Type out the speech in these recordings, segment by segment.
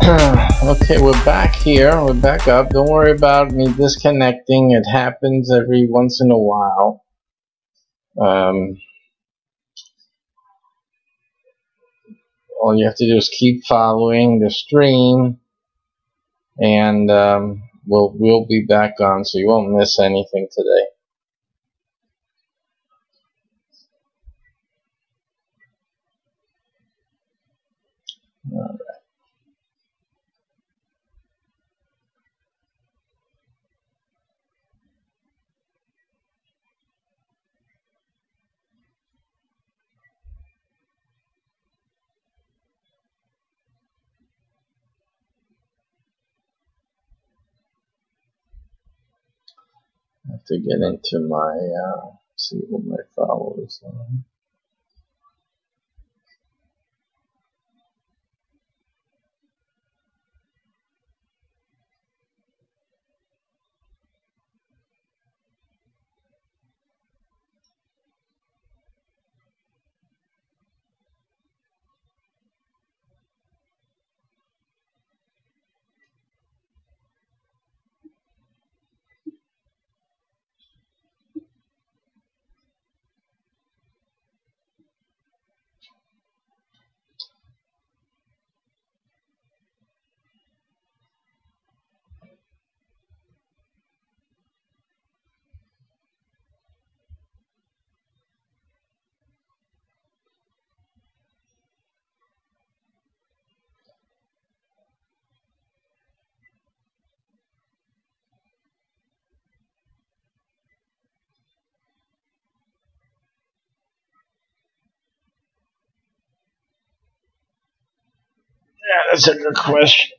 Okay, we're back here. We're back up. Don't worry about me disconnecting. It happens every once in a while. Um, all you have to do is keep following the stream, and we'll be back on, so you won't miss anything today. I have to get into my see what my followers are. Yeah, that's a good question.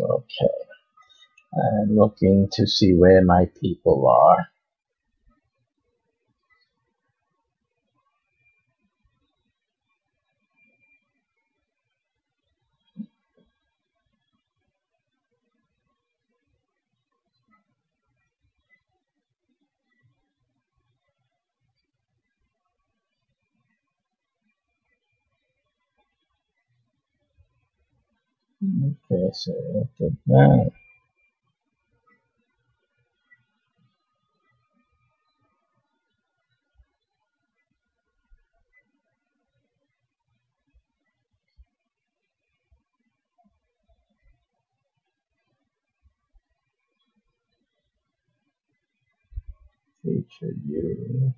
Okay, I'm looking to see where my people are. Okay, so look at that. Featured you.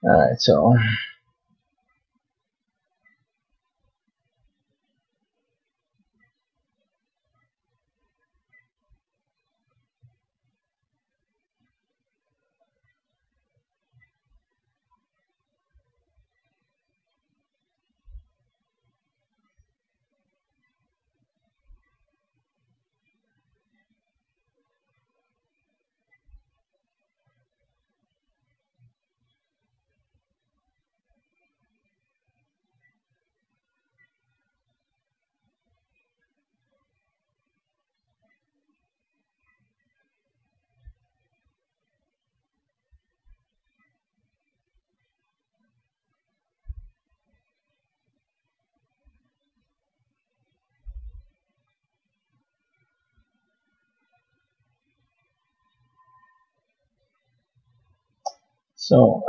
Alright, so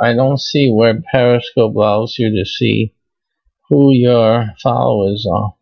I don't see where Periscope allows you to see who your followers are.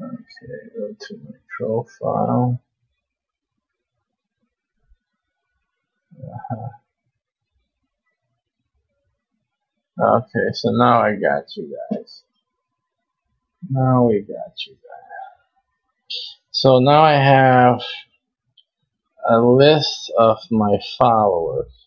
Okay, go to my profile. Okay, so now I got you guys. Now we got you guys. So now I have a list of my followers.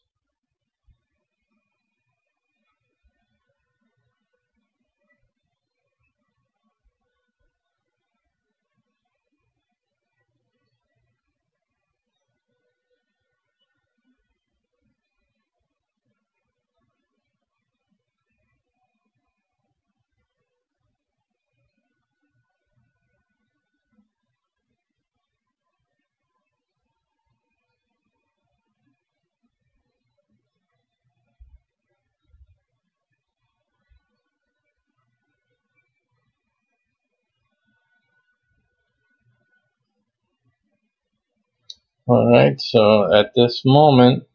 Alright, so at this moment,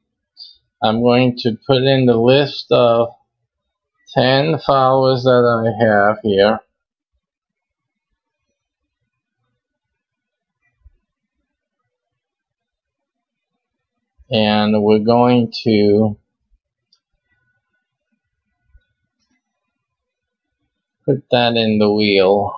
I'm going to put in the list of 10 followers that I have here. And we're going to put that in the wheel.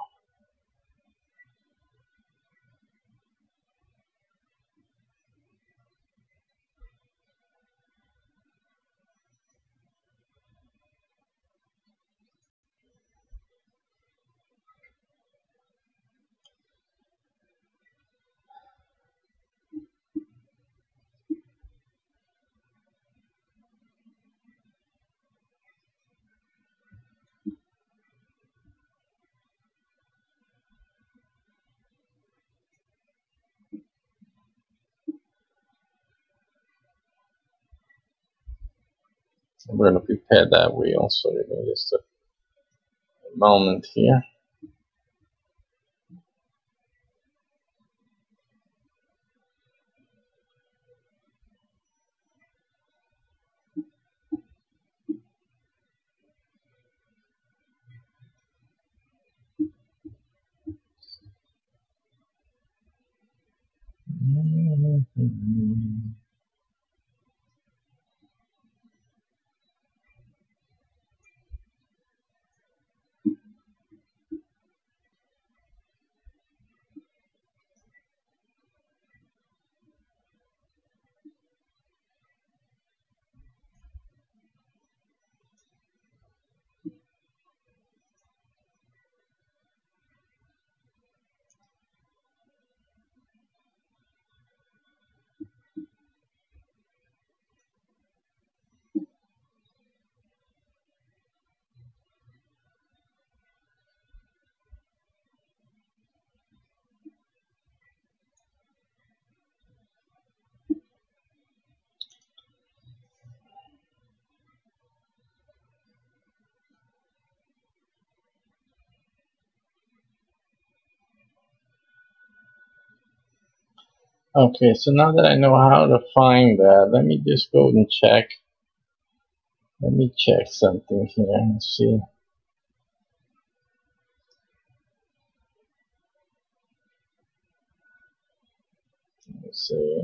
I'm going to prepare that wheel, so give me just a moment here. Okay, so now that I know how to find that, let me just go and check. Let me check something here and see. Let's see.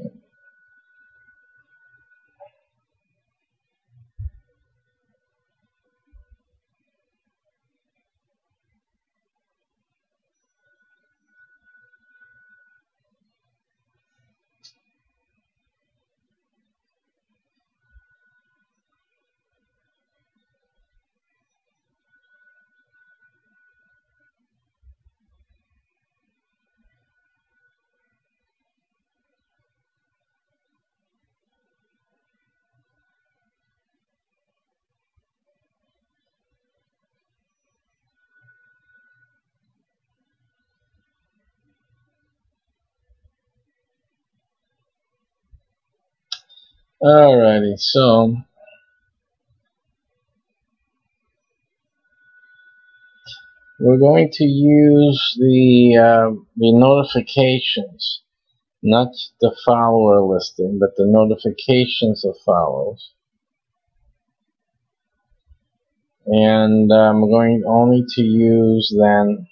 Alrighty, so we're going to use the notifications, not the follower listing, but the notifications of follows. And I'm going only to use then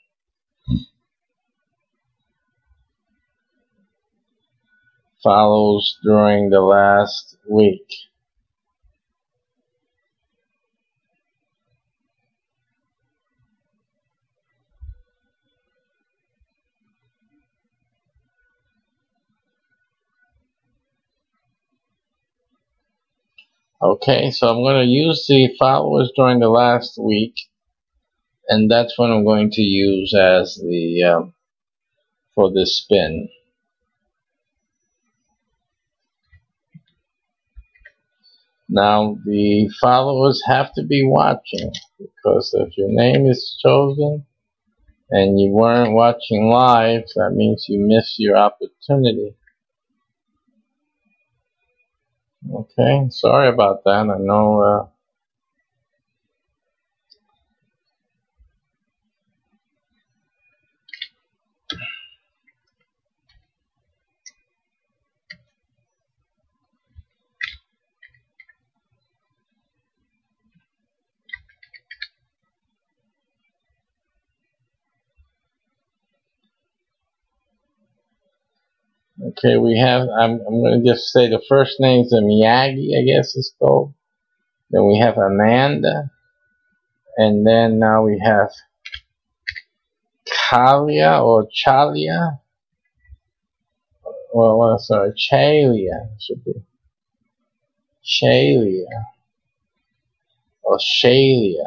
follows during the last week. Okay, so I'm going to use the followers during the last week, and that's what I'm going to use as the for this spin. Now the followers have to be watching, because if your name is chosen and you weren't watching live, that means you missed your opportunity. Okay, sorry about that. I know okay, we have, I'm going to just say the first name's Miyagi, I guess it's called. Then we have Amanda. And then now we have Kalia or Chalia. Well, sorry, Chalia should be. Chalia or Shalia.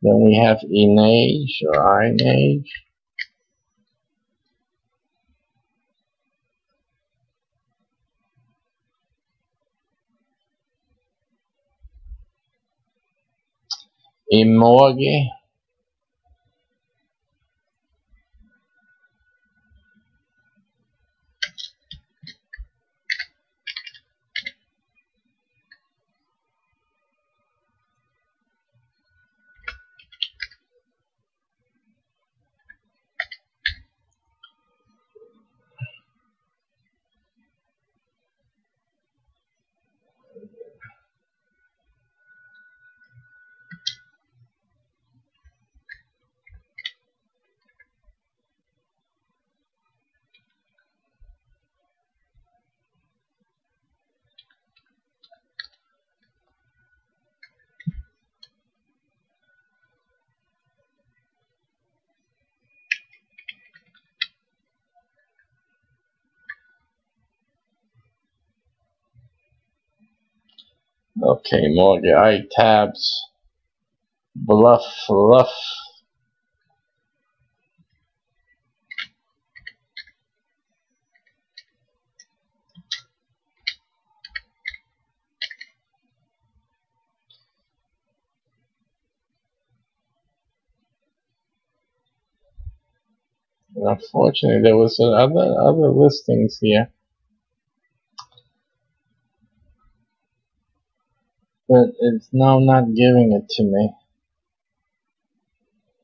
Then we have Inage or Inage. Imorgi. Okay, Morgi. I tabs. Bluff, fluff. Unfortunately, there was other listings here, but it's now not giving it to me.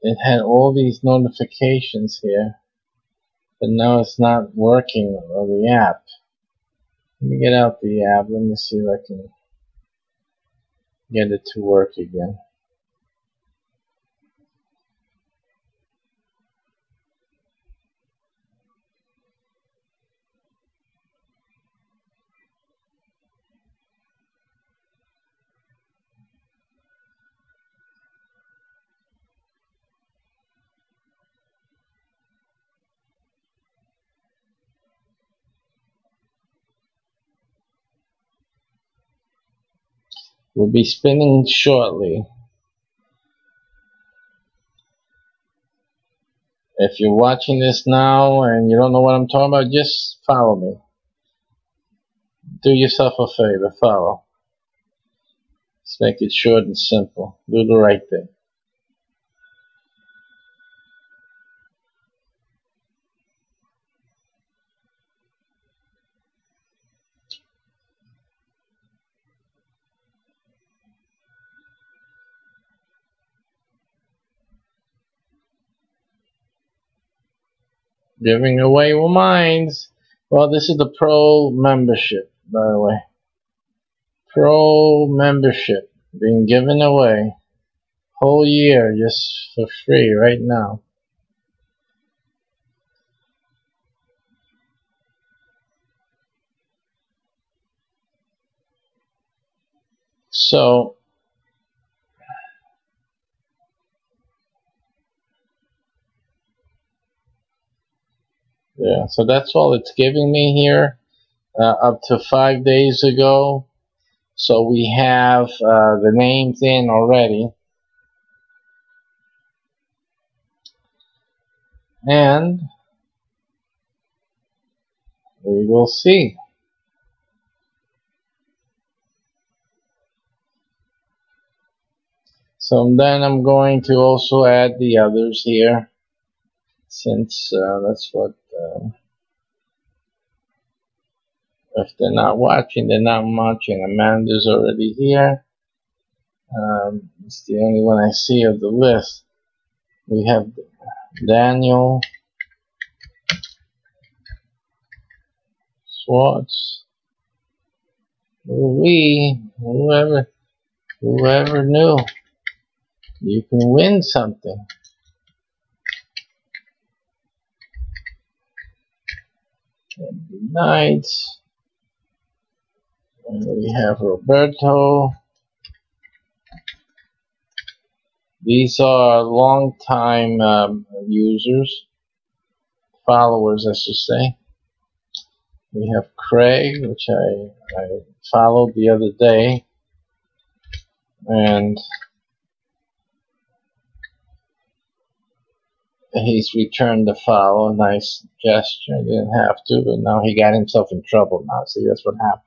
It had all these notifications here, but now it's not working on the app. Let me get out the app. Let me see if I can get it to work again. We'll be spinning shortly. If you're watching this now and you don't know what I'm talking about, just follow me. Do yourself a favor, follow. Let's make it short and simple. Do the right thing. Giving away minds. Well, this is the Pro membership, by the way. Pro membership being given away whole year just for free right now. So yeah, so that's all it's giving me here up to 5 days ago. So we have the names in already. And we will see. So then I'm going to also add the others here, since that's what, if they're not watching, they're not watching. Amanda's already here. It's the only one I see of the list. We have Daniel Swartz. Whoever knew you can win something. Nights. And we have Roberto. These are long-time users, followers, I should say. We have Craig, which I followed the other day, and he's returned the follow. Nice gesture. He didn't have to, but now he got himself in trouble now. See, that's what happens.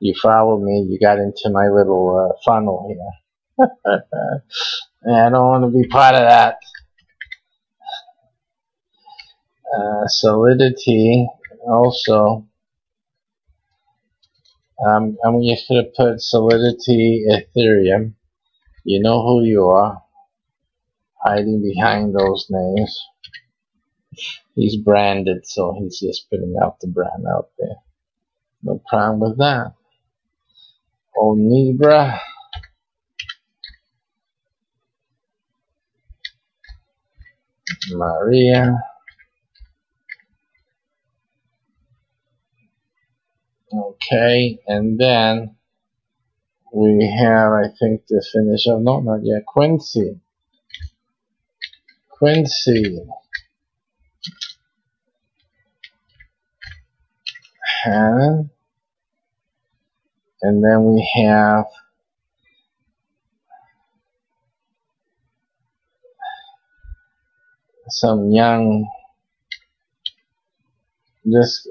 You followed me, you got into my little funnel here. And I don't want to be part of that. Solidity also. I'm just going to put Solidity Ethereum. You know who you are, hiding behind those names. He's branded, so he's just putting out the brand out there. No problem with that. Onibra. Maria. Okay, and then we have, I think, to finish up. No, not yet. Quincy. Hannon. And then we have some young. This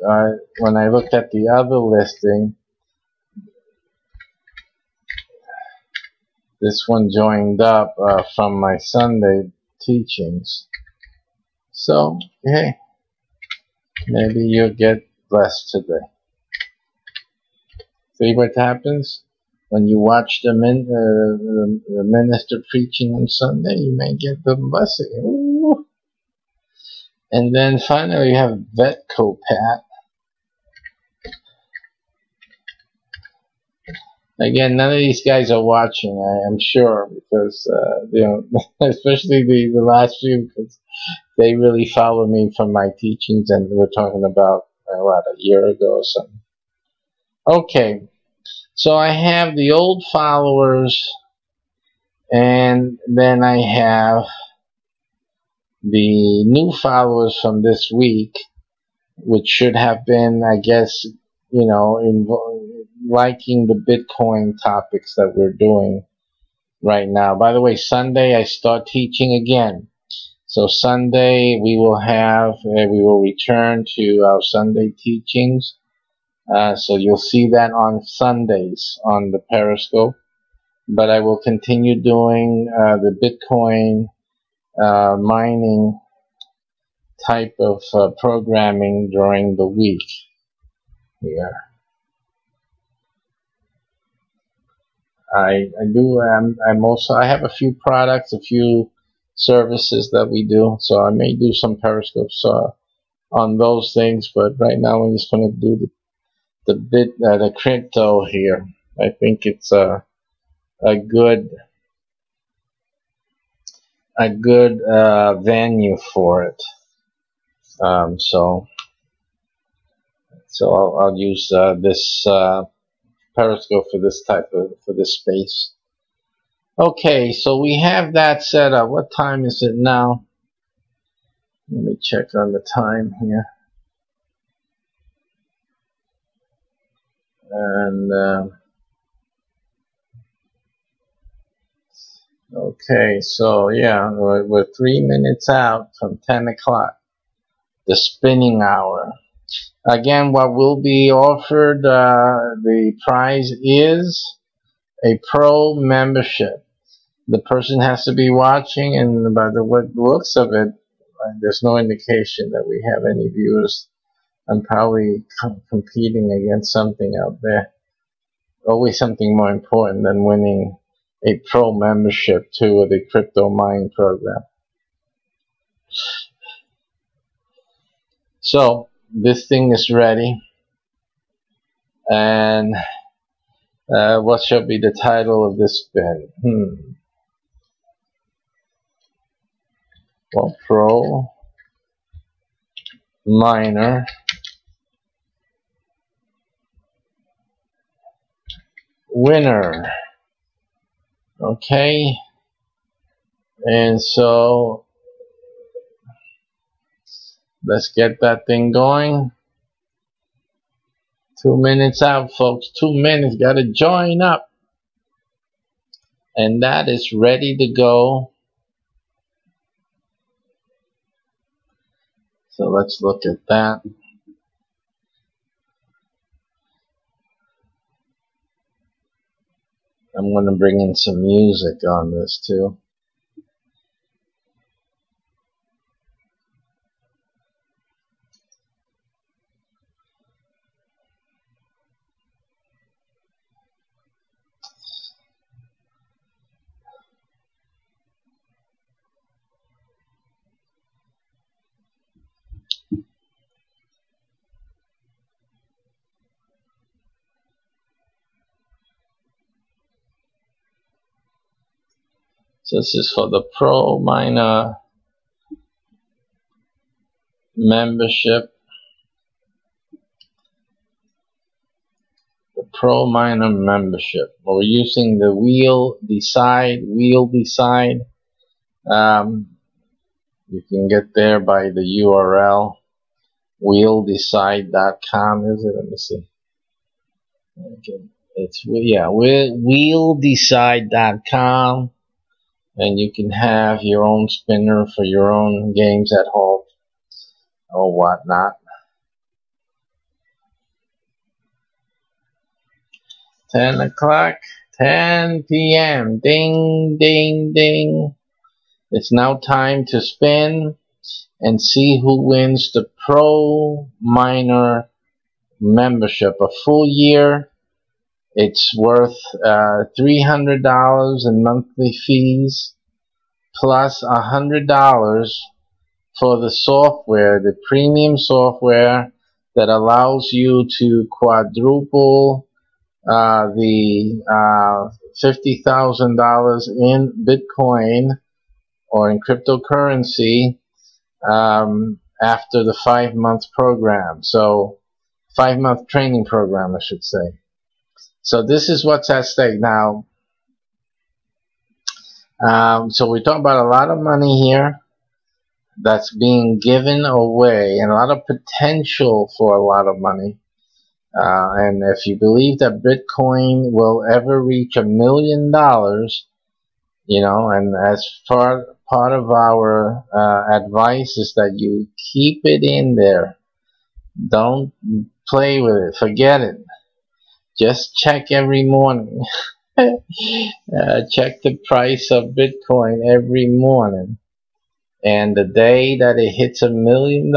when I looked at the other listing, this one joined up from my Sunday teachings. So, hey, maybe you'll get blessed today. See what happens when you watch the minister preaching on Sunday. You may get the blessing. Ooh. And then finally, you have Vetco Pat. Again, none of these guys are watching, I am sure, because especially the last few, because they really follow me from my teachings, and we're talking about a year ago or something. Okay, so I have the old followers, and then I have the new followers from this week, which should have been, I guess, liking the Bitcoin topics that we're doing right now. By the way, Sunday I start teaching again. So Sunday we will return to our Sunday teachings. So you'll see that on Sundays on the Periscope. But I will continue doing the Bitcoin mining type of programming during the week here. I have a few products, a few services that we do, so I may do some Periscopes on those things, but right now I'm just going to do the crypto here. I think it's a good venue for it. So I'll use this Periscope for this space. Okay, so we have that set up. What time is it now? Let me check on the time here. And okay, so yeah, we're 3 minutes out from 10 o'clock, the spinning hour. Again, what will be offered, the prize is a pro membership. The person has to be watching, and by the looks of it, there's no indication that we have any viewers. I'm probably competing against something out there. Always something more important than winning a pro membership to the crypto mining program. So this thing is ready, and what shall be the title of this spin? Well, pro miner winner. Okay, and so let's get that thing going. 2 minutes out, folks. 2 minutes. Gotta join up. And that is ready to go. So let's look at that. I'm going to bring in some music on this too. So this is for the Pro Miner membership. The Pro Miner membership. We're using the Wheel Decide. You can get there by the URL wheeldecide.com. Is it? Let me see. Okay. It's wheeldecide.com. And you can have your own spinner for your own games at home or whatnot. 10 o'clock, 10 p.m. Ding, ding, ding. It's now time to spin. and see who wins the Pro Miner membership. A full year, it's worth $300 in monthly fees, plus $100 for the software, the premium software that allows you to quadruple the $50,000 in Bitcoin or in cryptocurrency after the 5-month program. So 5-month training program, I should say. So this is what's at stake now. So we're talking about a lot of money here that's being given away, and a lot of potential for a lot of money. And if you believe that Bitcoin will ever reach $1 million, you know, and as part of our advice is that you keep it in there. Don't play with it. Forget it. Just check every morning. Check the price of Bitcoin every morning. And the day that it hits $1 million,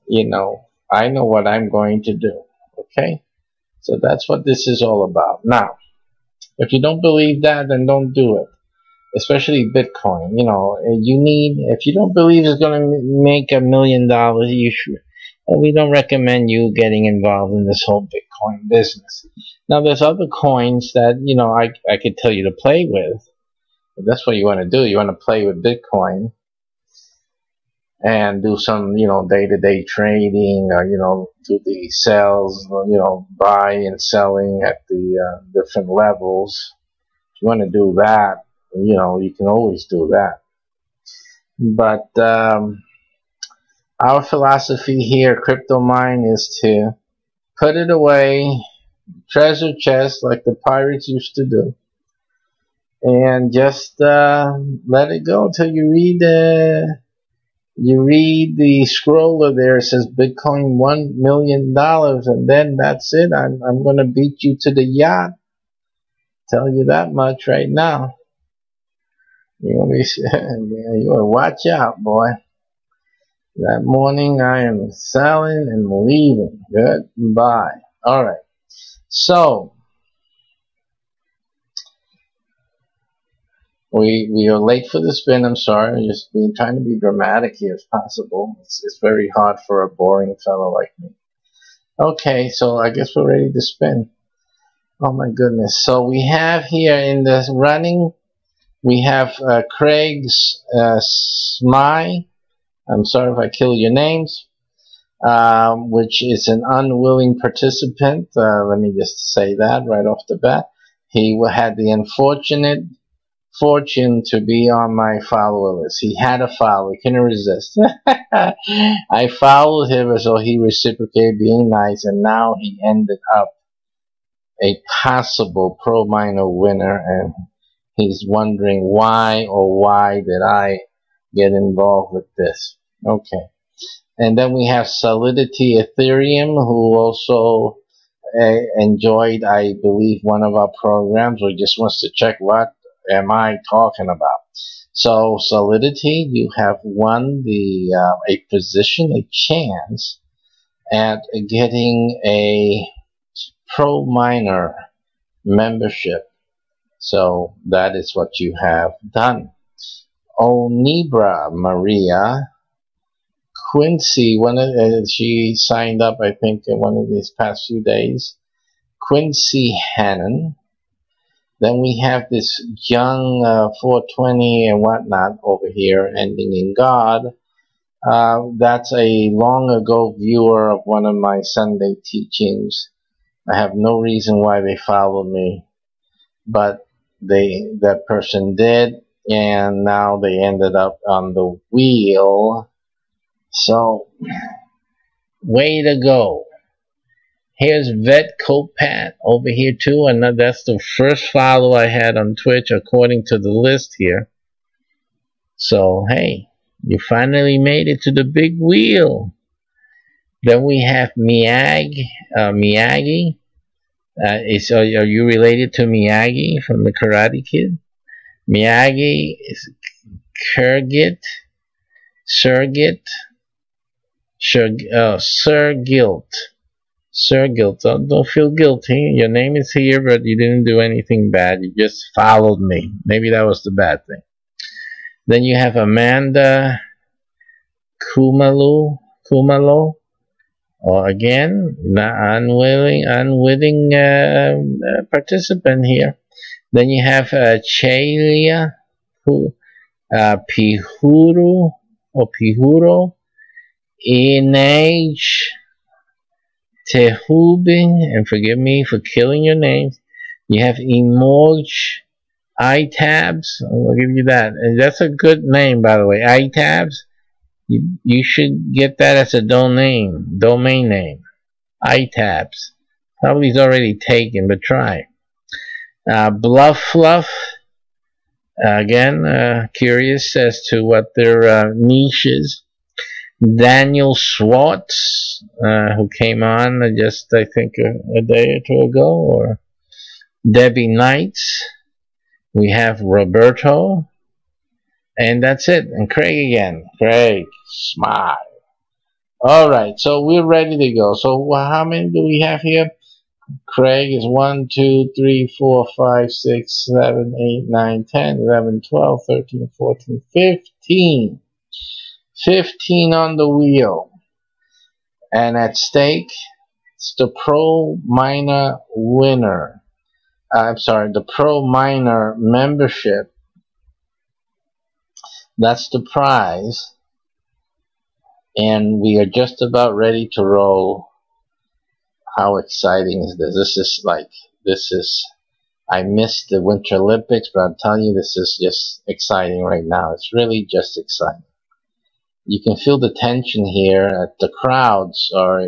you know, I know what I'm going to do. Okay? So that's what this is all about. Now, if you don't believe that, then don't do it. Especially Bitcoin. You know, if you don't believe it's going to make $1 million, you should. We don't recommend you getting involved in this whole Bitcoin business. Now, there's other coins that, you know, I could tell you to play with. If that's what you want to do. You want to play with Bitcoin and do some, you know, day-to-day trading, or, you know, do the sales, you know, buy and selling at the different levels. If you want to do that, you know, you can always do that. But our philosophy here, CryptoMine, is to put it away, treasure chest, like the pirates used to do, and just let it go until you read the scroller there. It says Bitcoin $1 million, and then that's it. I'm gonna beat you to the yacht. Tell you that much right now. You wanna watch out, boy. That morning I am selling and leaving. Goodbye. All right. So we are late for the spin. I'm sorry. I'm just trying to be dramatic here as possible. It's very hard for a boring fellow like me. Okay, so I guess we're ready to spin. Oh my goodness. So we have here in the running, we have Craig Smy. I'm sorry if I kill your names. Which is an unwilling participant. Let me just say that right off the bat. He had the unfortunate fortune to be on my follower list. He had a follow. He couldn't resist. I followed him, so he reciprocated being nice, and now he ended up a possible Pro Miner winner, and he's wondering why did I get involved with this. Okay. And then we have Solidity Ethereum, who also enjoyed, I believe, one of our programs, or just wants to check what am I talking about. So Solidity, you have won a position, a chance at getting a Pro Miner membership. So that is what you have done. Onibra Maria Quincy, she signed up, I think, in one of these past few days. Quincy Hannon. Then we have this young 420 and whatnot over here, ending in God. That's a long ago viewer of one of my Sunday teachings. I have no reason why they followed me, but that person did, and now they ended up on the wheel. So, way to go. Here's Vet Copat over here too, and that's the first follow I had on Twitch according to the list here. So, hey, you finally made it to the big wheel. Then we have Miyagi. Are you related to Miyagi from the Karate Kid? Miyagi Kurgit, Surgit, Sir Guilt. Sir Guilt. Don't feel guilty. Your name is here, but you didn't do anything bad. You just followed me. Maybe that was the bad thing. Then you have Amanda Kumalo. Or again, unwitting participant here. Then you have Chalia Pihuro, Inage Tehubing, and forgive me for killing your names. You have Emorge iTabs. I'll give you that. And that's a good name, by the way. iTabs. You should get that as a domain name. iTabs. Probably is already taken, but try. Bluff Fluff. Again, curious as to what their niche is. Daniel Schwartz, who came on just, I think, a day or two ago. Or Debbie Knights. We have Roberto. And that's it. And Craig again. Craig, smile. Alright, so we're ready to go. So how many do we have here? Craig is 1, 2, 3, 4, 5, 6, 7, 8, 9, 10, 11, 12, 13, 14, 15. 15 on the wheel. And at stake, it's the Pro Miner winner. I'm sorry, the Pro Miner membership. That's the prize. And we are just about ready to roll. How exciting is this? I missed the Winter Olympics, but I'm telling you, this is just exciting right now. It's really just exciting. You can feel the tension here. The crowds are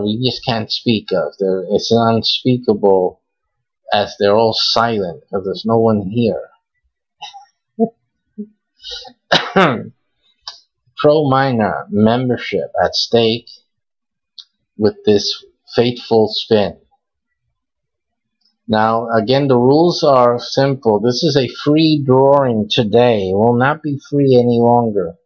we just can't speak of. It's unspeakable as they're all silent because there's no one here. Pro Miner membership at stake with this fateful spin. Now, again, the rules are simple. This is a free drawing today. It will not be free any longer.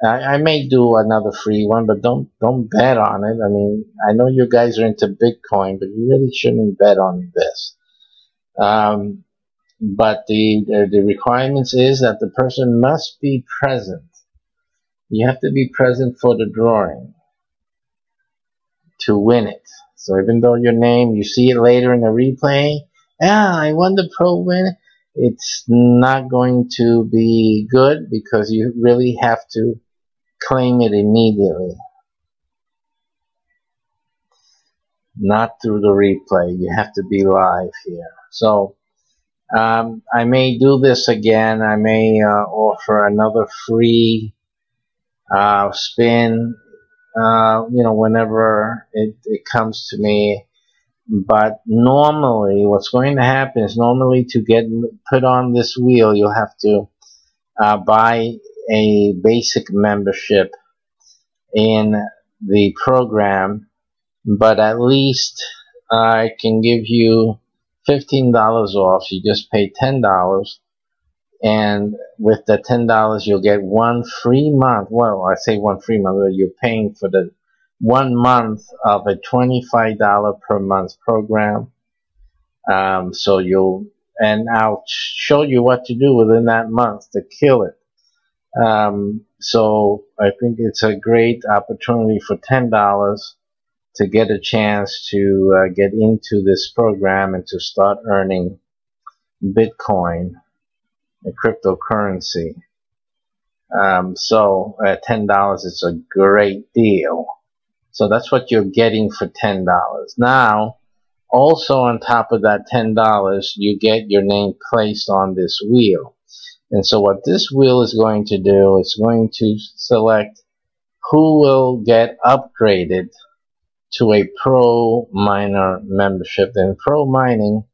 I may do another free one, but don't bet on it. I mean, I know you guys are into Bitcoin, but you really shouldn't bet on this. But the requirements is that the person must be present. You have to be present for the drawing to win it. So even though your name, you see it later in the replay, I won the Pro win, it's not going to be good because you really have to claim it immediately. Not through the replay. You have to be live here. So I may do this again. I may offer another free spin, whenever it comes to me. But normally, what's going to happen is normally to get put on this wheel, you'll have to buy a basic membership in the program. But at least I can give you $15 off. You just pay $10. And with the $10, you'll get one free month. Well, I say one free month, but you're paying for the 1 month of a $25 per month program. And I'll show you what to do within that month to kill it. So I think it's a great opportunity for $10 to get a chance to get into this program and to start earning Bitcoin, a cryptocurrency. So at $10, it's a great deal. So that's what you're getting for $10. Now, also on top of that $10, you get your name placed on this wheel. And so what this wheel is going to do, is going to select who will get upgraded to a Pro Miner membership. In Pro Mining,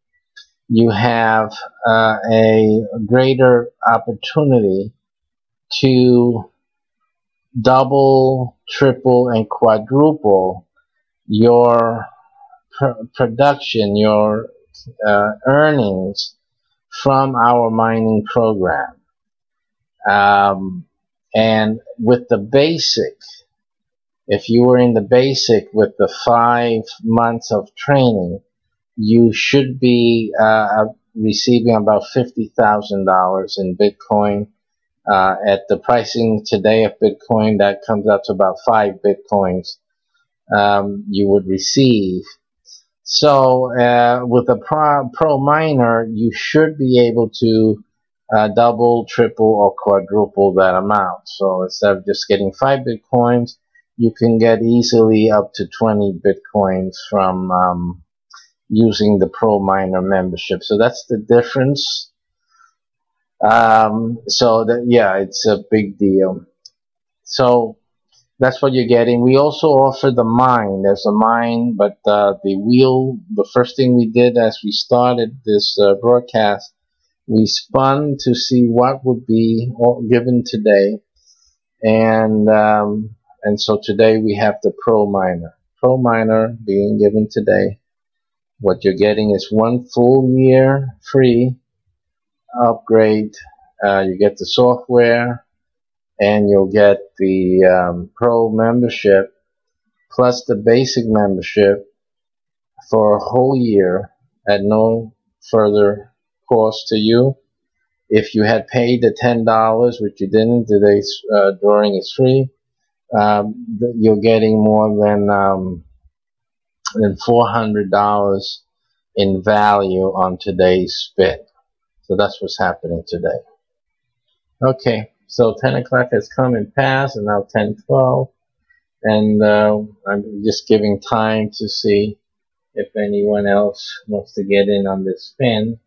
you have a greater opportunity to double, triple, and quadruple your production, your earnings from our mining program. And with the basic, if you were in the basic with the 5 months of training, you should be receiving about $50,000 in Bitcoin. At the pricing today of Bitcoin, that comes out to about 5 Bitcoins you would receive. So with a pro miner, you should be able to double, triple, or quadruple that amount. So instead of just getting 5 Bitcoins, you can get easily up to 20 Bitcoins from using the Pro Miner membership. So that's the difference. So that, yeah, it's a big deal. So that's what you're getting. We also offer the mine. There's a mine, but the wheel, the first thing we did as we started this broadcast, we spun to see what would be given today. And so today we have the Pro Miner. Pro Miner being given today. What you're getting is 1 full year free upgrade. You get the software, and you'll get the Pro membership plus the basic membership for a whole year at no further cost to you. If you had paid the $10, which you didn't, today's drawing is free. You're getting more than $400 in value on today's spin. So that's what's happening today. Okay, so 10 o'clock has come and passed, and now 10:12, and I'm just giving time to see if anyone else wants to get in on this spin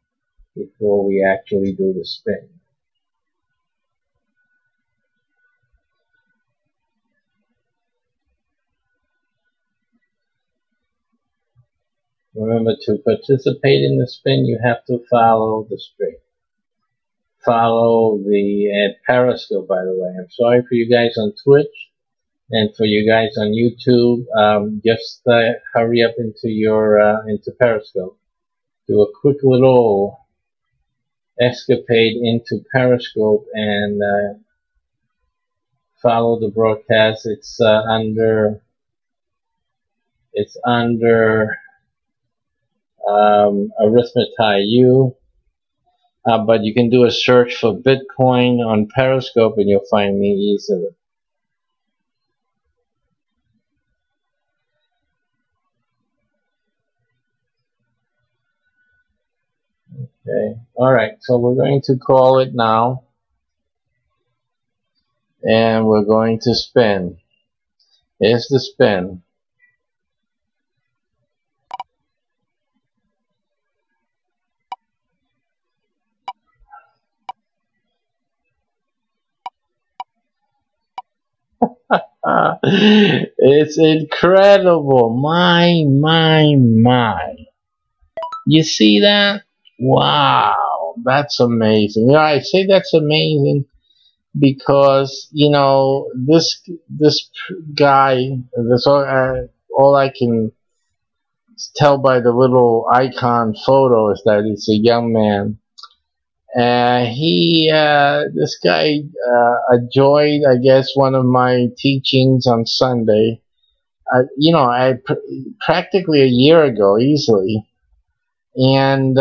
before we actually do the spin. Remember, to participate in the spin, you have to follow the stream. Follow the Periscope, by the way. I'm sorry for you guys on Twitch and for you guys on YouTube. Just hurry up into Periscope. Do a quick little escapade into Periscope and follow the broadcast. It's under Arithmetai, but you can do a search for Bitcoin on Periscope and you'll find me easily. Okay, alright, so we're going to call it now, and we're going to spin. Here's the spin. It's incredible. My. You see that? Wow, that's amazing. You know, I say that's amazing because, you know, this guy, all I can tell by the little icon photo is that it's a young man. This guy enjoyed, I guess, one of my teachings on Sunday. You know, practically a year ago, easily, and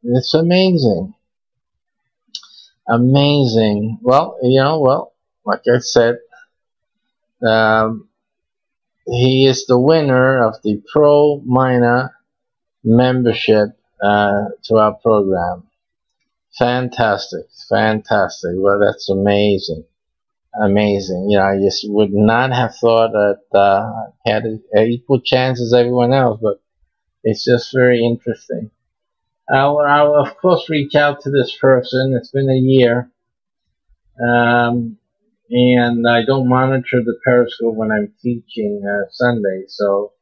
it's amazing, amazing. Well, you know, like I said, he is the winner of the Pro Miner membership to our program. Fantastic. Well, that's amazing. Amazing. You know, I just would not have thought that had an equal chance as everyone else, but it's just very interesting. I'll of course reach out to this person. It's been a year. And I don't monitor the Periscope when I'm teaching Sunday, so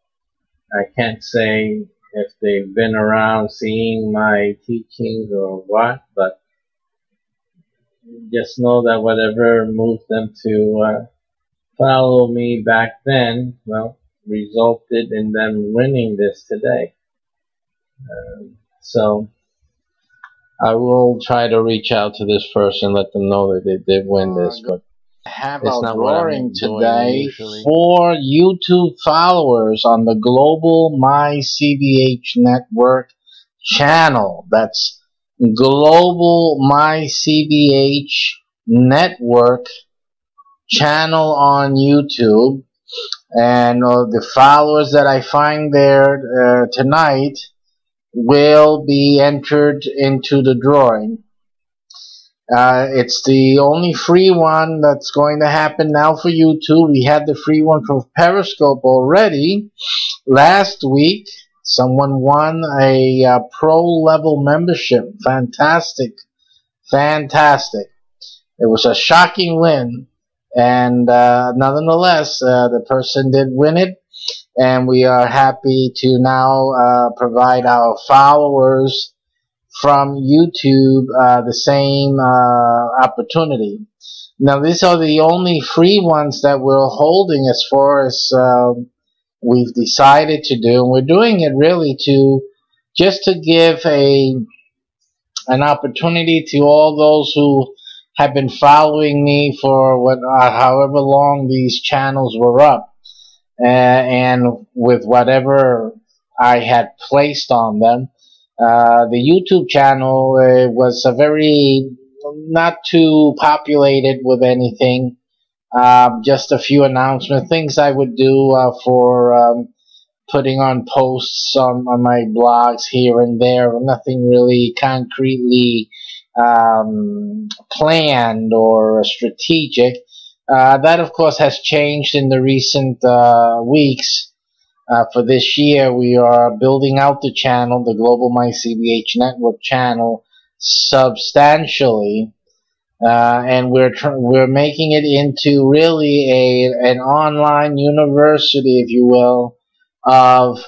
I can't say if they've been around seeing my teachings or what, but just know that whatever moved them to follow me back then, well, resulted in them winning this today. So I will try to reach out to this person, let them know that they did win this, but Have it's our not what I'm drawing doing today usually. for YouTube followers on the Global My CBH Network channel. That's Global My CBH Network channel on YouTube. And the followers that I find there tonight will be entered into the drawing. It's the only free one that's going to happen now for YouTube. We had the free one from Periscope already. Last week, someone won a pro level membership. Fantastic. Fantastic. It was a shocking win. And nonetheless, the person did win it. And we are happy to now provide our followers from YouTube the same opportunity. Now, these are the only free ones that we're holding as far as we've decided to do. And we're doing it really to just to give an opportunity to all those who have been following me for however long these channels were up, and with whatever I had placed on them. The YouTube channel was a very not too populated with anything. Just a few announcements, things I would do for putting on posts on my blogs here and there. Nothing really concretely planned or strategic. That, of course, has changed in the recent weeks. For this year, we are building out the channel, the Global My CBH Network channel, substantially, and we're making it into really an online university, if you will, of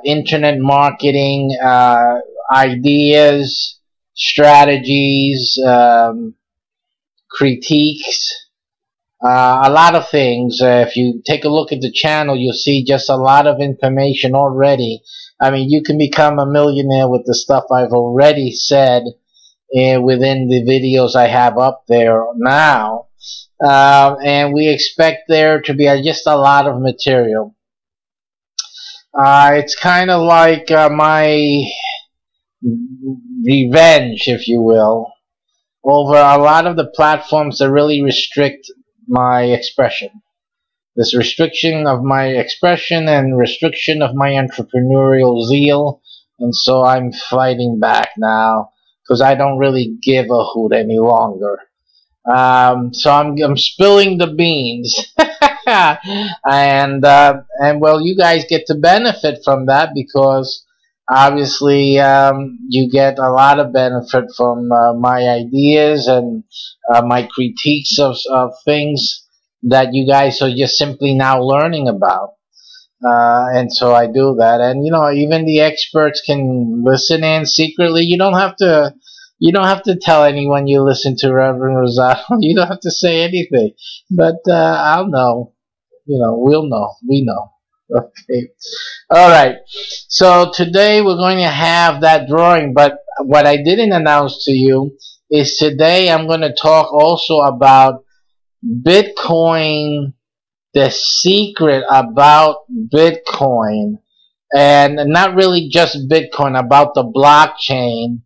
internet marketing ideas, strategies, critiques. A lot of things. If you take a look at the channel, you'll see just a lot of information already. I mean, you can become a millionaire with the stuff I've already said within the videos I have up there now. And we expect there to be just a lot of material. It's kind of like my revenge, if you will, over a lot of the platforms that really restrict my expression. This restriction of my expression and restriction of my entrepreneurial zeal, and so I'm fighting back now because I don't really give a hoot any longer. So I'm spilling the beans, and well, you guys get to benefit from that because obviously you get a lot of benefit from my ideas and my critiques of things that you guys are just simply now learning about. And so I do that, and even the experts can listen in secretly. You don't have to tell anyone you listen to Reverend Rosado. You don't have to say anything, but I'll know. We'll know. We know. Okay. All right. So today we're going to have that drawing, but what I didn't announce to you is today I'm going to talk also about Bitcoin, the secret about Bitcoin, and not really just Bitcoin, about the blockchain.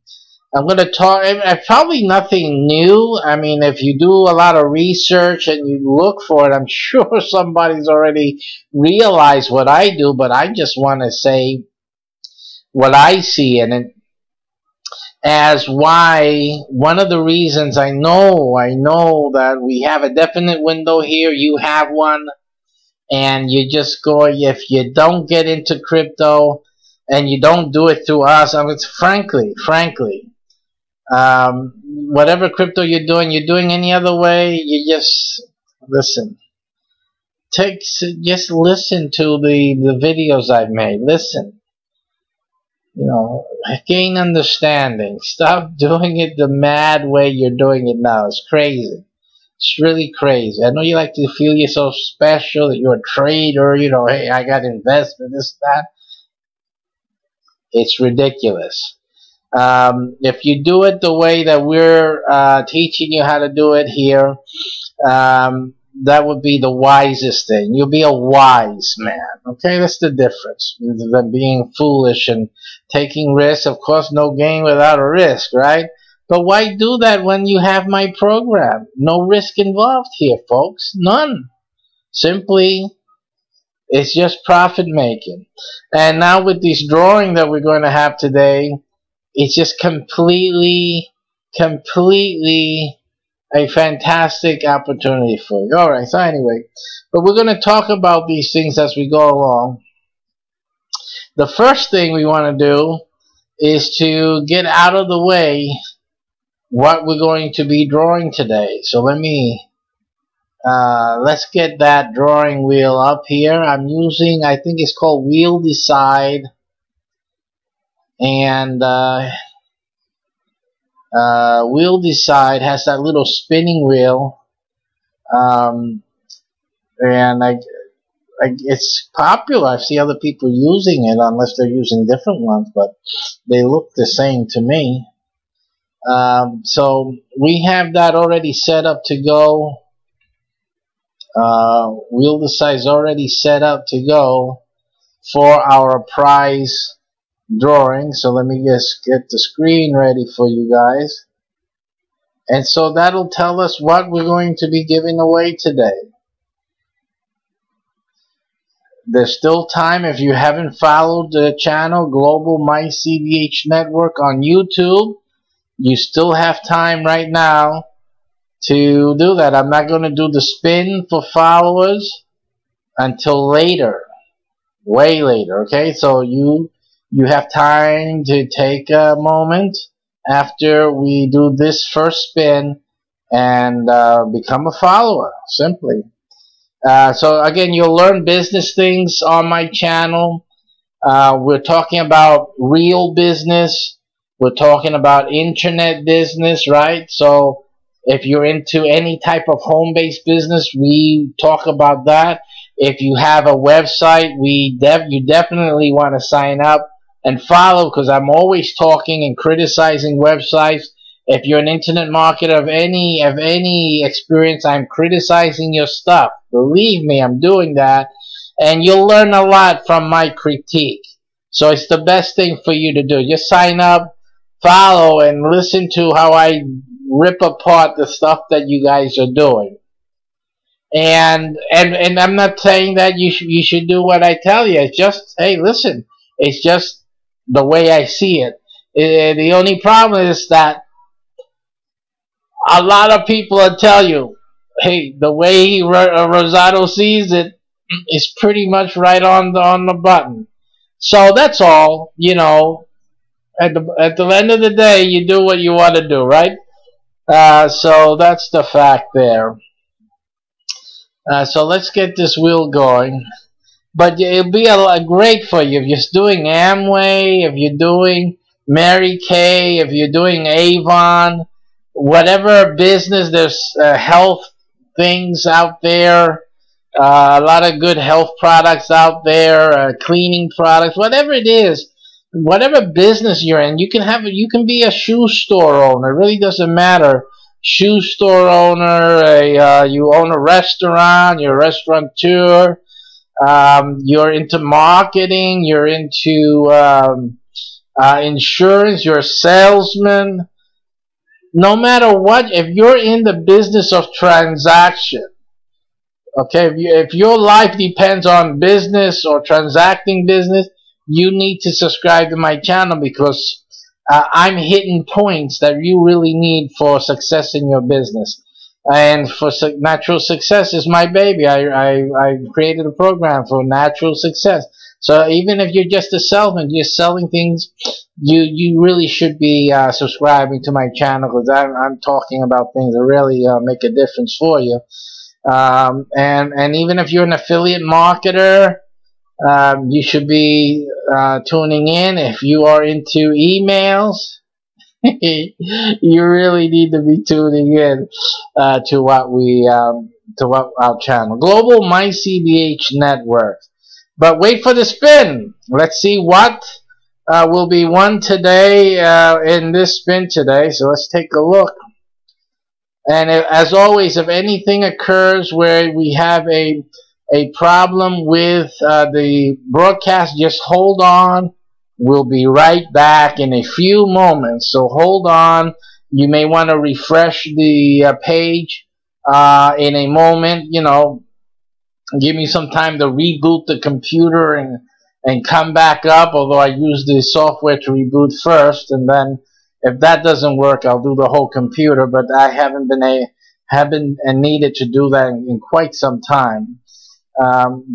I'm going to talk, probably nothing new. I mean, if you do a lot of research and you look for it, I'm sure somebody's already realized what I do, but I just want to say what I see in it as why one of the reasons I know that we have a definite window here. You have one, and you just go, if you don't get into crypto and you don't do it through us, I mean, frankly, whatever crypto you're doing any other way, you just listen. Just listen to the videos I've made. Listen. Gain understanding. Stop doing it the mad way you're doing it now. It's crazy. It's really crazy. I know you like to feel yourself special, that you're a trader, hey, I got investment, this, that. It's ridiculous. If you do it the way that we're teaching you how to do it here, that would be the wisest thing. You'll be a wise man. Okay, that's the difference than being foolish and taking risks. Of course, no gain without a risk, right? But why do that when you have my program? No risk involved here, folks. None. Simply, it's just profit making. And now with this drawing that we're going to have today, it's just completely a fantastic opportunity for you. Alright, so anyway, but we're going to talk about these things as we go along. The first thing we want to do is to get out of the way what we're going to be drawing today. So let's get that drawing wheel up here. I'm using, I think it's called Wheel Decide, and Wheel Decide has that little spinning wheel, and it's popular. I see other people using it, unless they're using different ones, but they look the same to me. So we have that already set up to go. Wheel Decide is already set up to go for our prize drawing. So let me just get the screen ready for you guys. And so that'll tell us what we're going to be giving away today. There's still time. If you haven't followed the channel Global My CVH Network on YouTube, you still have time right now to do that. I'm not going to do the spin for followers until later, way later. Okay, so you have time to take a moment after we do this first spin and become a follower, simply. So again, you'll learn business things on my channel. We're talking about real business. We're talking about internet business, right? So if you're into any type of home-based business, we talk about that. If you have a website, you definitely want to sign up and follow, because I'm always talking and criticizing websites. If you're an internet marketer of any experience, I'm criticizing your stuff. Believe me, I'm doing that, and you'll learn a lot from my critique. So it's the best thing for you to do. Just sign up, follow, and listen to how I rip apart the stuff that you guys are doing. And I'm not saying that you should do what I tell you. It's just, hey, listen, it's just the way I see it. The only problem is that a lot of people will tell you, hey, the way Rosado sees it is pretty much right on the button. So that's all. You know, at the end of the day, you do what you want to do, right? So that's the fact there. So let's get this wheel going. But it'll be great for you if you're doing Amway, if you're doing Mary Kay, if you're doing Avon, whatever business. There's health things out there, a lot of good health products out there, cleaning products, whatever it is, whatever business you're in. You can be a shoe store owner. It really doesn't matter. Shoe store owner, you own a restaurant, you're a restaurateur, you're into marketing, you're into insurance, you're a salesman. No matter what, if you're in the business of transaction, okay, if your life depends on business or transacting business, you need to subscribe to my channel, because I'm hitting points that you really need for success in your business. And for natural success is my baby. I created a program for natural success. So even if you're just a salesman, you're selling things, you really should be subscribing to my channel, because I'm talking about things that really make a difference for you. And even if you're an affiliate marketer, you should be tuning in. If you are into emails, you really need to be tuning in to what our channel, Global My CVH Network. But wait for the spin. Let's see what will be won today in this spin today. So let's take a look. And as always, if anything occurs where we have a problem with the broadcast, just hold on. We'll be right back in a few moments. So hold on. You may want to refresh the page in a moment. You know, give me some time to reboot the computer and come back up. Although I use the software to reboot first, and then if that doesn't work, I'll do the whole computer. But I haven't needed to do that in quite some time.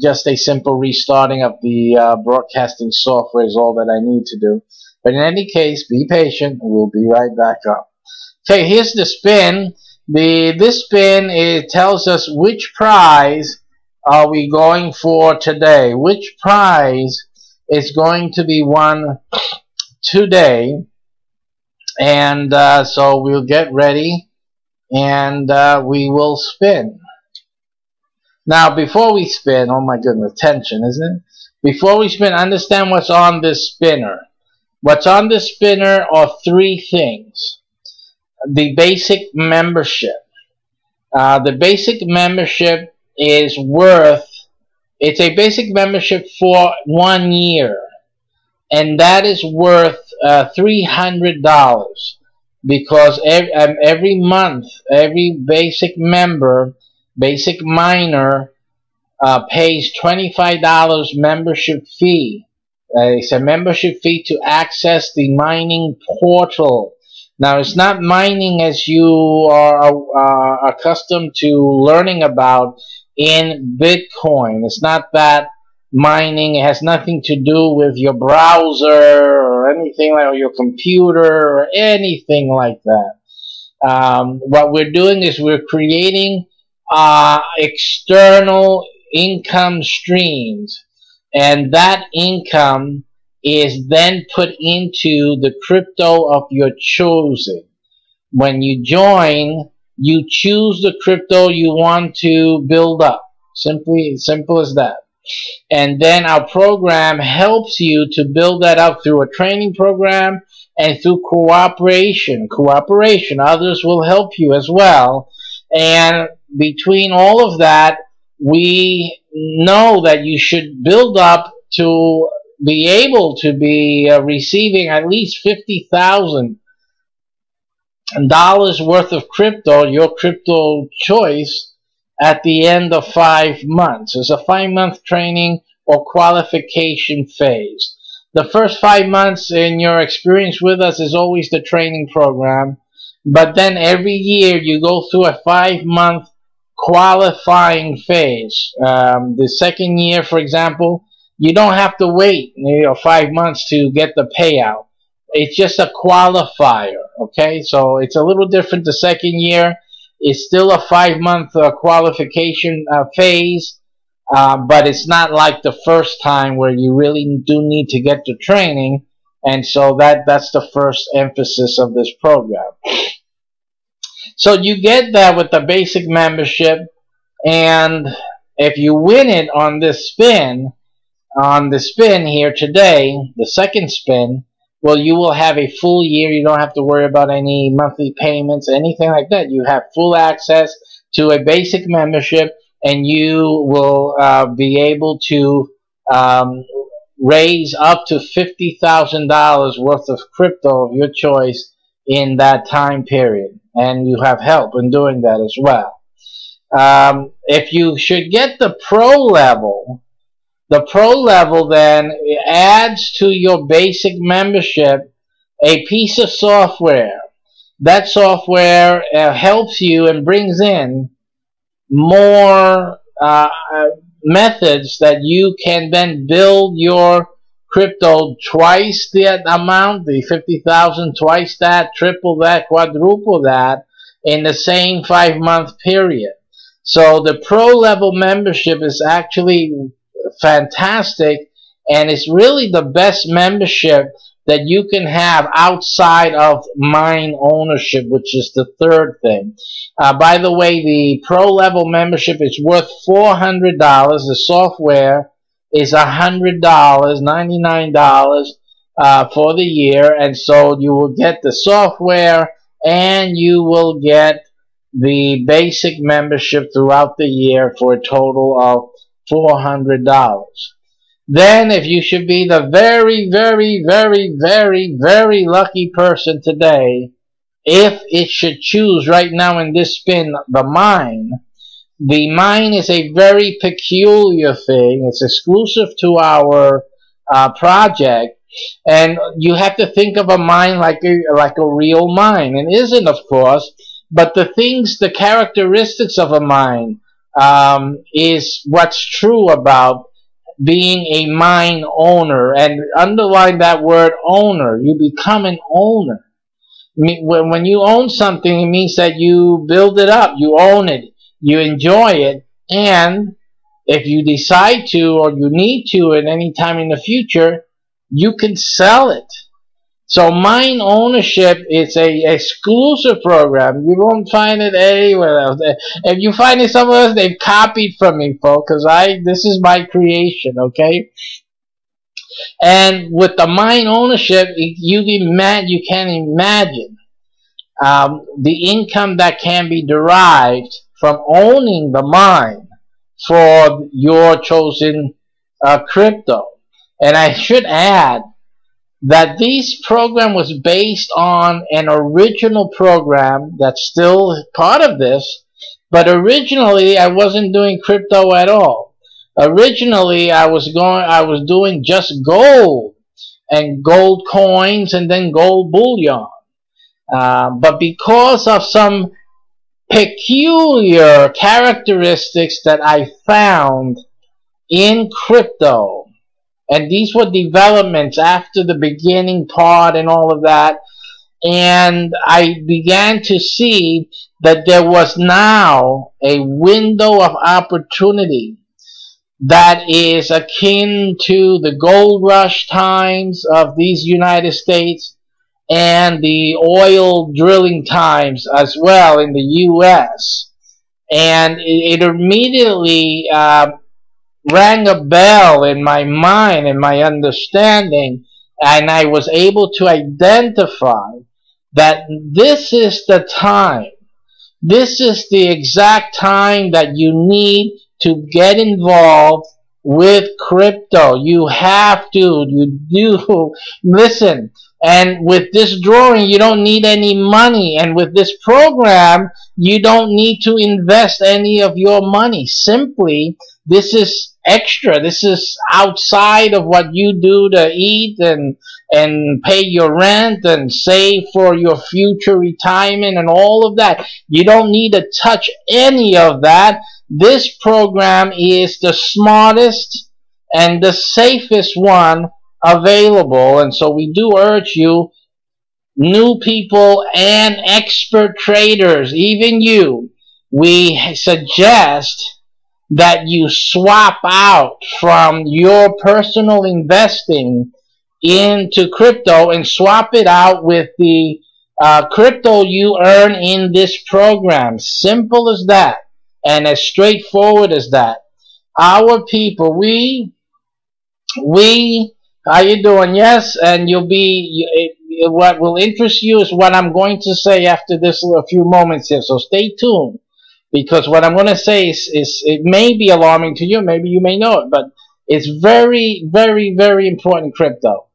Just a simple restarting of the broadcasting software is all that I need to do. But in any case, be patient. We'll be right back up. Okay, here's the spin. This spin, it tells us which prize are we going for today. Which prize is going to be won today. And so we'll get ready and we will spin. Now, before we spin, oh my goodness, tension, isn't it? Before we spin, understand what's on this spinner. What's on this spinner are three things. The basic membership. The basic membership is worth, it's a basic membership for 1 year. And that is worth $300. Because every month, every basic member, basic miner pays $25 membership fee. It's a membership fee to access the mining portal. Now, it's not mining as you are accustomed to learning about in Bitcoin. It's not that mining. It has nothing to do with your browser or anything like, or your computer or anything like that. What we're doing is we're creating external income streams, and that income is then put into the crypto of your choosing. When you join, you choose the crypto you want to build up. Simple as that. And then our program helps you to build that up through a training program and through cooperation. Others will help you as well. And between all of that, we know that you should build up to be able to be receiving at least $50,000 worth of crypto, your crypto choice, at the end of 5 months. It's a 5-month training or qualification phase. The first 5 months in your experience with us is always the training program, but then every year you go through a 5-month qualifying phase. The second year, for example, you don't have to wait 5 months to get the payout. It's just a qualifier, okay? So it's a little different the second year. It's still a 5-month qualification phase, but it's not like the first time where you really do need to get the training, and so that's the first emphasis of this program. So you get that with the basic membership, and if you win it on this spin, on the spin here today, the second spin, well, you will have a full year. You don't have to worry about any monthly payments, anything like that. You have full access to a basic membership, and you will be able to raise up to $50,000 worth of crypto of your choice in that time period. And you have help in doing that as well. If you should get the pro level then adds to your basic membership a piece of software. That software helps you and brings in more methods that you can then build your crypto twice the amount, the 50,000, twice that, triple that, quadruple that in the same 5-month period. So the pro level membership is actually fantastic, and it's really the best membership that you can have outside of mine ownership, which is the third thing. By the way, the pro level membership is worth $400. The software is $100, $99, for the year, and so you will get the software and you will get the basic membership throughout the year for a total of $400. Then, if you should be the very, very, very, very, very lucky person today, if it should choose right now in this spin the mine is a very peculiar thing. It's exclusive to our project, and you have to think of a mine like a real mine, and isn't, of course, but the characteristics of a mine is what's true about being a mine owner. And underline that word owner. You become an owner. When you own something, it means that you build it up, you own it, you enjoy it, and if you decide to or you need to at any time in the future, you can sell it. So mine ownership is a exclusive program. You won't find it anywhere else. If you find it somewhere else, they've copied from me, folks, because this is my creation, okay? And with the mine ownership, you can imagine the income that can be derived from owning the mine for your chosen crypto. And I should add that this program was based on an original program that's still part of this, but originally I wasn't doing crypto at all. Originally I was doing just gold and gold coins and then gold bullion. But because of some peculiar characteristics that I found in crypto, and these were developments after the beginning part and all of that, and I began to see that there was now a window of opportunity that is akin to the gold rush times of these United States and the oil drilling times as well in the U.S. And it immediately rang a bell in my mind and my understanding, and I was able to identify that this is the time. This is the exact time that you need to get involved with crypto. You have to. You do. Listen. And with this drawing, you don't need any money. And with this program, you don't need to invest any of your money. Simply, this is extra. This is outside of what you do to eat and pay your rent and save for your future retirement and all of that. You don't need to touch any of that. This program is the smartest and the safest one available, and so we do urge you, new people and expert traders, even you, we suggest that you swap out from your personal investing into crypto and swap it out with the crypto you earn in this program. Simple as that, and as straightforward as that. Our people, we how you doing? Yes, and you'll be, what will interest you is what I'm going to say after this a few moments here, so stay tuned, because what I'm going to say is it may be alarming to you, maybe you may know it, but it's very, very, very important crypto.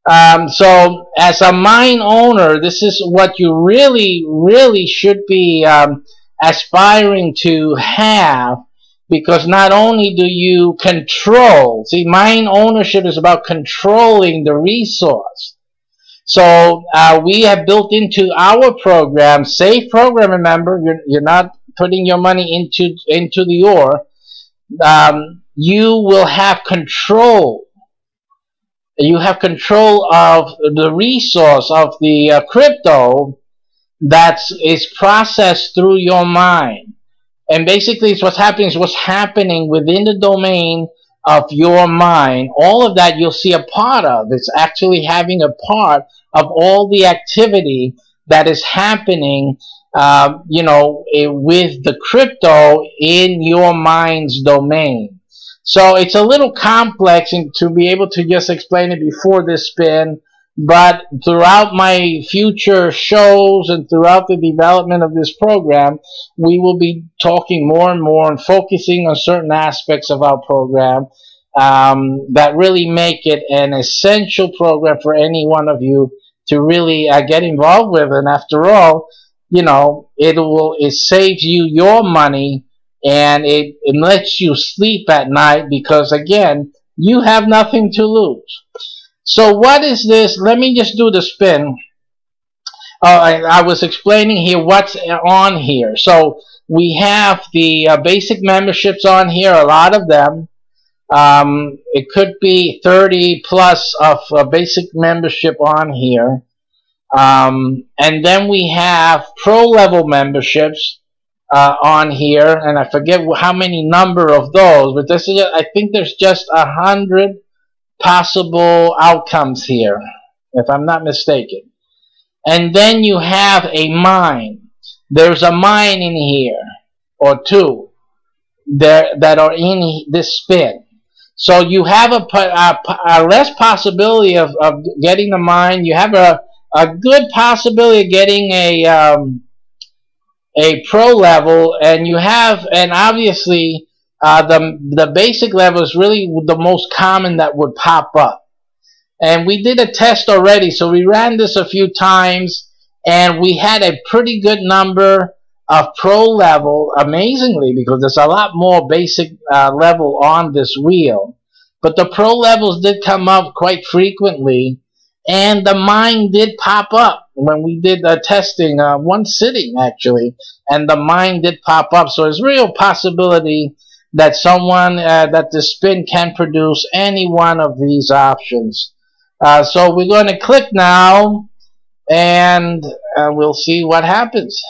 So as a mine owner, this is what you really, really should be aspiring to have, because not only do you control, see, mine ownership is about controlling the resource. So we have built into our program, safe program, remember, you're not putting your money into the ore. You will have control. You have control of the resource of the crypto that is processed through your mine. And basically, it's what's happening within the domain of your mind. All of that you'll see a part of. It's actually having a part of all the activity that is happening, with the crypto in your mind's domain. So it's a little complex and to be able to just explain it before this spin, but throughout my future shows and throughout the development of this program, we will be talking more and more and focusing on certain aspects of our program that really make it an essential program for any one of you to really get involved with. And after all, you know, it saves you your money, and it lets you sleep at night because, again, you have nothing to lose. So what is this? Let me just do the spin. I was explaining here what's on here. So we have the basic memberships on here, a lot of them. It could be 30 plus of basic membership on here. And then we have pro level memberships on here, and I forget how many number of those, but this is, I think there's just 100 possible outcomes here, if I'm not mistaken. And then you have a mine. There's a mine in here, or two, there that are in this spin. So you have a less possibility of getting the mine. You have a good possibility of getting a pro level, and you have, and obviously the basic level is really the most common that would pop up. And we did a test already, so we ran this a few times, and we had a pretty good number of pro level, amazingly, because there's a lot more basic level on this wheel. But the pro levels did come up quite frequently, and the mine did pop up when we did testing, one sitting actually, and the mine did pop up. So there's real possibility that someone, that the spin can produce any one of these options. So we're going to click now, and we'll see what happens.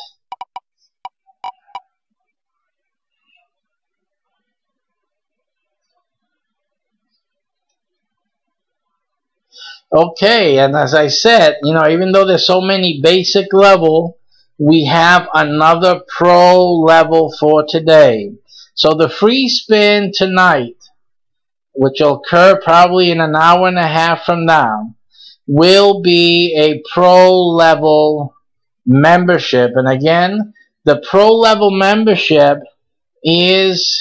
Okay, and as I said, you know, even though there's so many basic level, we have another pro level for today. So the free spin tonight, which will occur probably in an hour and a half from now, will be a pro level membership. And again, the pro level membership is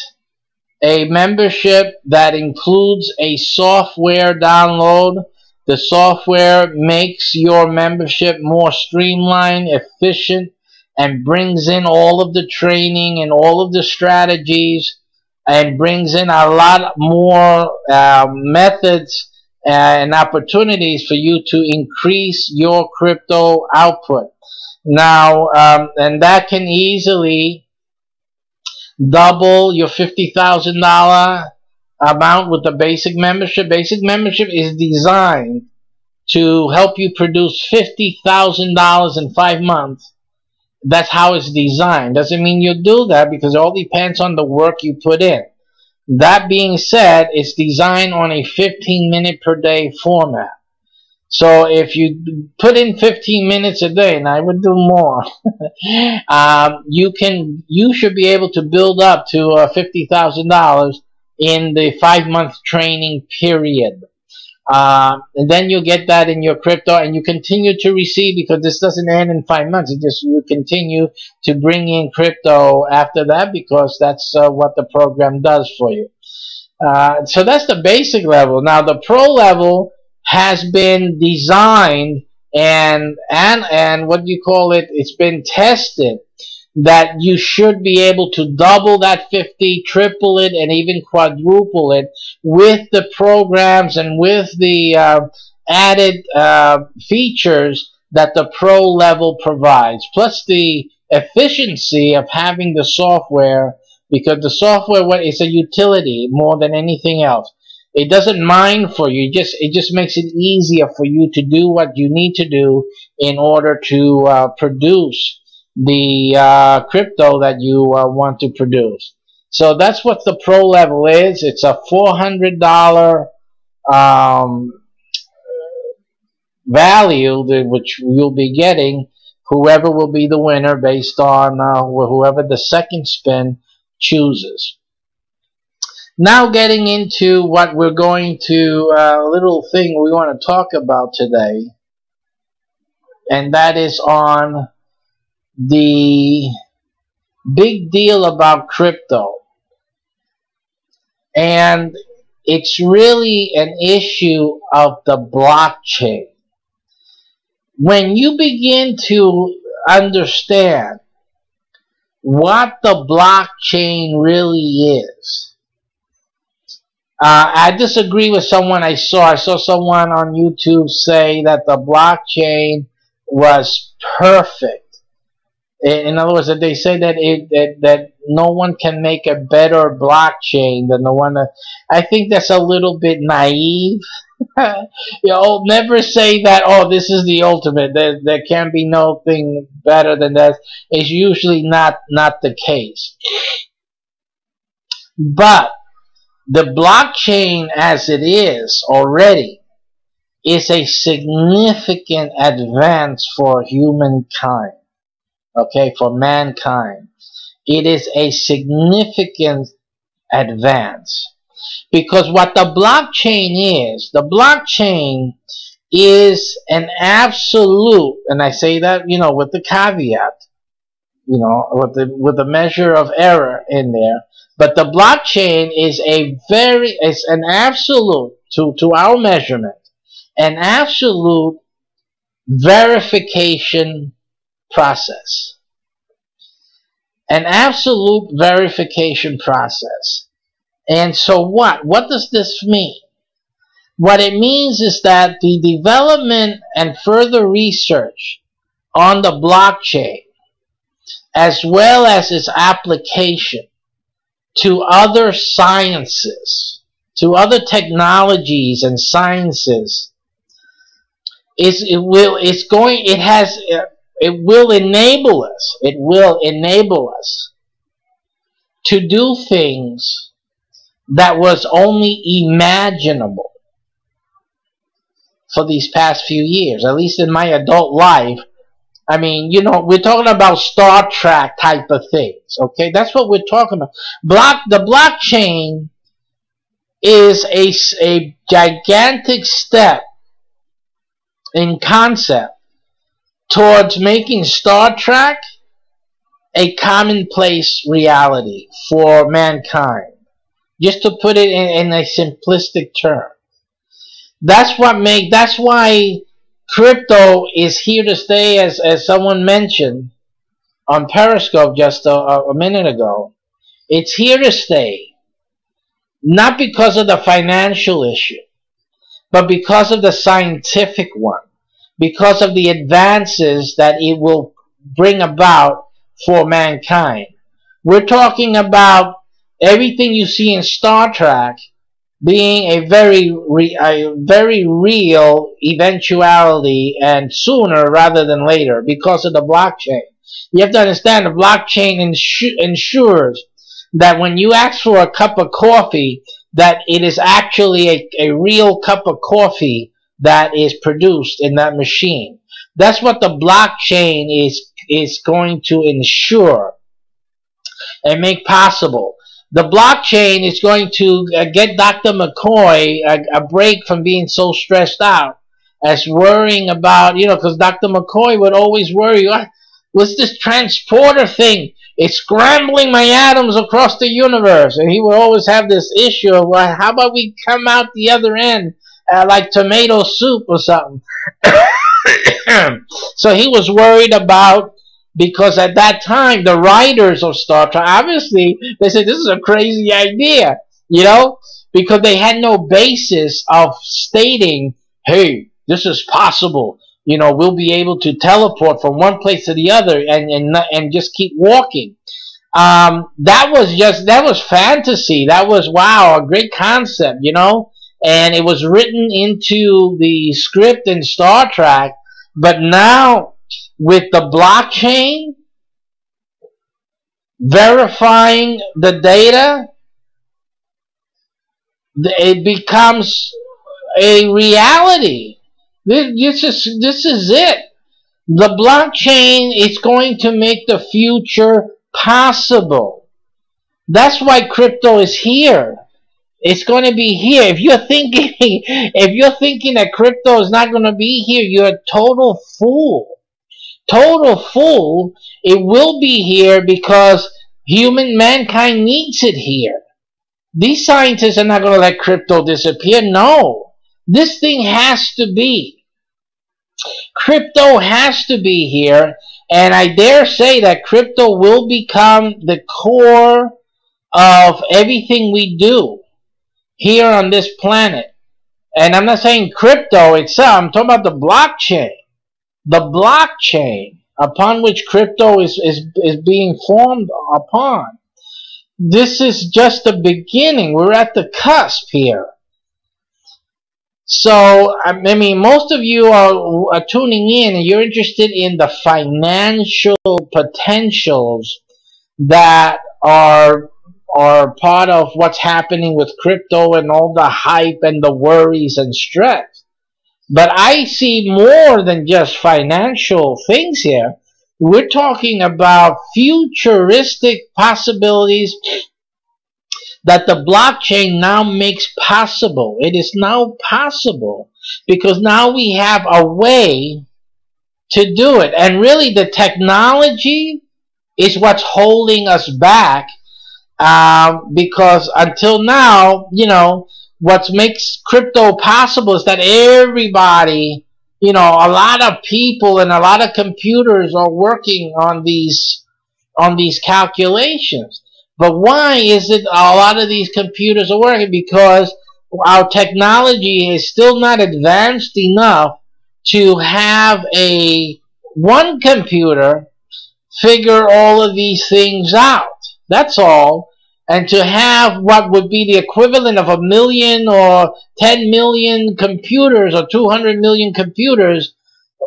a membership that includes a software download. The software makes your membership more streamlined, efficient, and brings in all of the training and all of the strategies, and brings in a lot more methods and opportunities for you to increase your crypto output. Now, and that can easily double your $50,000 amount with the basic membership. Basic membership is designed to help you produce $50,000 in 5 months. That's how it's designed. Doesn't mean you do that, because it all depends on the work you put in. That being said, it's designed on a 15-minute per day format. So if you put in 15 minutes a day, and I would do more, you should be able to build up to $50,000 in the 5-month training period. And then you get that in your crypto, and you continue to receive, because this doesn't end in 5 months. It just, you continue to bring in crypto after that, because that's what the program does for you. So that's the basic level. Now the pro level has been designed and what do you call it? It's been tested that you should be able to double that 50, triple it, and even quadruple it with the programs and with the added features that the pro level provides, plus the efficiency of having the software, because the software is a utility more than anything else. It doesn't mine for you. It just makes it easier for you to do what you need to do in order to produce the crypto that you want to produce. So that's what the pro level is. It's a $400 value, which you'll be getting, whoever will be the winner based on whoever the second spin chooses. Now getting into what we're going to, little thing we want to talk about today, and that is on the big deal about crypto. And it's really an issue of the blockchain. When you begin to understand what the blockchain really is, I disagree with someone I saw someone on YouTube say that the blockchain was perfect. In other words, that they say that that no one can make a better blockchain than the one that. I think that's a little bit naive. Never say that. Oh, this is the ultimate. There can be nothing better than that. It's usually not the case. But the blockchain, as it is already, is a significant advance for humankind. Okay, for mankind. It is a significant advance. Because what the blockchain is an absolute, and I say that, with the caveat, with the measure of error in there. But the blockchain is an absolute, to our measurement, an absolute verification process. An absolute verification process. And so what? What does this mean? What it means is that the development and further research on the blockchain, as well as its application to other sciences, to other technologies and sciences, it will enable us to do things that was only imaginable for these past few years, at least in my adult life. I mean, we're talking about Star Trek type of things, okay? That's what we're talking about. The blockchain is a gigantic step in concept towards making Star Trek a commonplace reality for mankind. Just to put it in a simplistic term. That's why crypto is here to stay, as someone mentioned on Periscope just a minute ago. It's here to stay. Not because of the financial issue, but because of the scientific one. Because of the advances that it will bring about for mankind. We're talking about everything you see in Star Trek being a very real eventuality, and sooner rather than later, because of the blockchain. You have to understand, the blockchain ensures that when you ask for a cup of coffee, that it is actually a real cup of coffee that is produced in that machine. That's what the blockchain is going to ensure and make possible. The blockchain is going to get Dr. McCoy a break from being so stressed out as worrying about, because Dr. McCoy would always worry, what's this transporter thing? It's scrambling my atoms across the universe. And he would always have this issue of, well, how about we come out the other end like tomato soup or something? So he was worried about, because at that time, the writers of Star Trek, obviously, they said, this is a crazy idea, because they had no basis of stating, hey, this is possible. We'll be able to teleport from one place to the other and just keep walking. That was fantasy. That was, wow, a great concept, and it was written into the script in Star Trek. But now, with the blockchain verifying the data, it becomes a reality. This is it. The blockchain is going to make the future possible. That's why crypto is here. It's going to be here. If you're thinking, if you're thinking that crypto is not going to be here, you're a total fool. Total fool. It will be here because mankind needs it here. These scientists are not going to let crypto disappear. No. This thing has to be. Crypto has to be here. And I dare say that crypto will become the core of everything we do here on this planet. And I'm not saying crypto itself. I'm talking about the blockchain. The blockchain upon which crypto is being formed upon. This is just the beginning. We're at the cusp here. So, I mean, most of you are tuning in and you're interested in the financial potentials that are part of what's happening with crypto and all the hype and the worries and stress. But I see more than just financial things here. We're talking about futuristic possibilities that the blockchain now makes possible. It is now possible because now we have a way to do it. And really the technology is what's holding us back, because until now, you know, what makes crypto possible is that everybody, you know, a lot of people and a lot of computers are working on these calculations. But why is it a lot of these computers are working? Because our technology is still not advanced enough to have one computer figure all of these things out. That's all. And to have what would be the equivalent of 1 million or 10 million computers or 200 million computers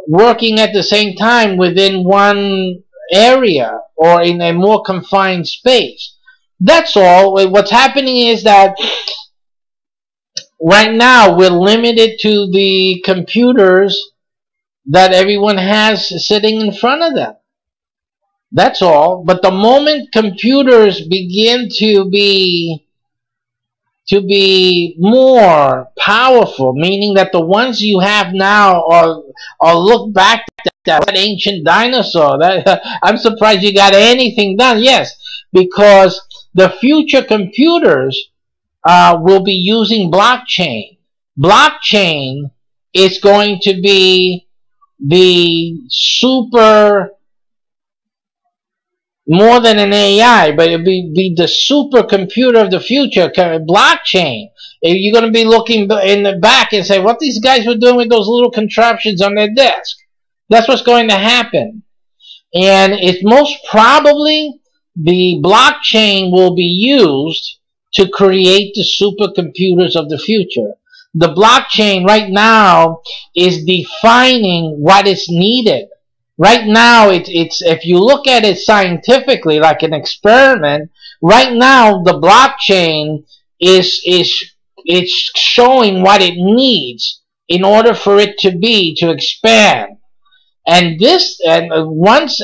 working at the same time within one area or in a more confined space. That's all. What's happening is that right now we're limited to the computers that everyone has sitting in front of them. That's all. But the moment computers begin to be more powerful, meaning that the ones you have now are look back at that ancient dinosaur. I'm surprised you got anything done. Yes, because the future computers will be using blockchain. Blockchain is going to be the super, more than an AI, but it'll be the supercomputer of the future, blockchain. You're going to be looking in the back and say, what these guys were doing with those little contraptions on their desk. That's what's going to happen. And it's most probably the blockchain will be used to create the supercomputers of the future. The blockchain right now is defining what is needed. Right now, it's if you look at it scientifically, like an experiment, right now the blockchain is showing what it needs in order for it to expand. And once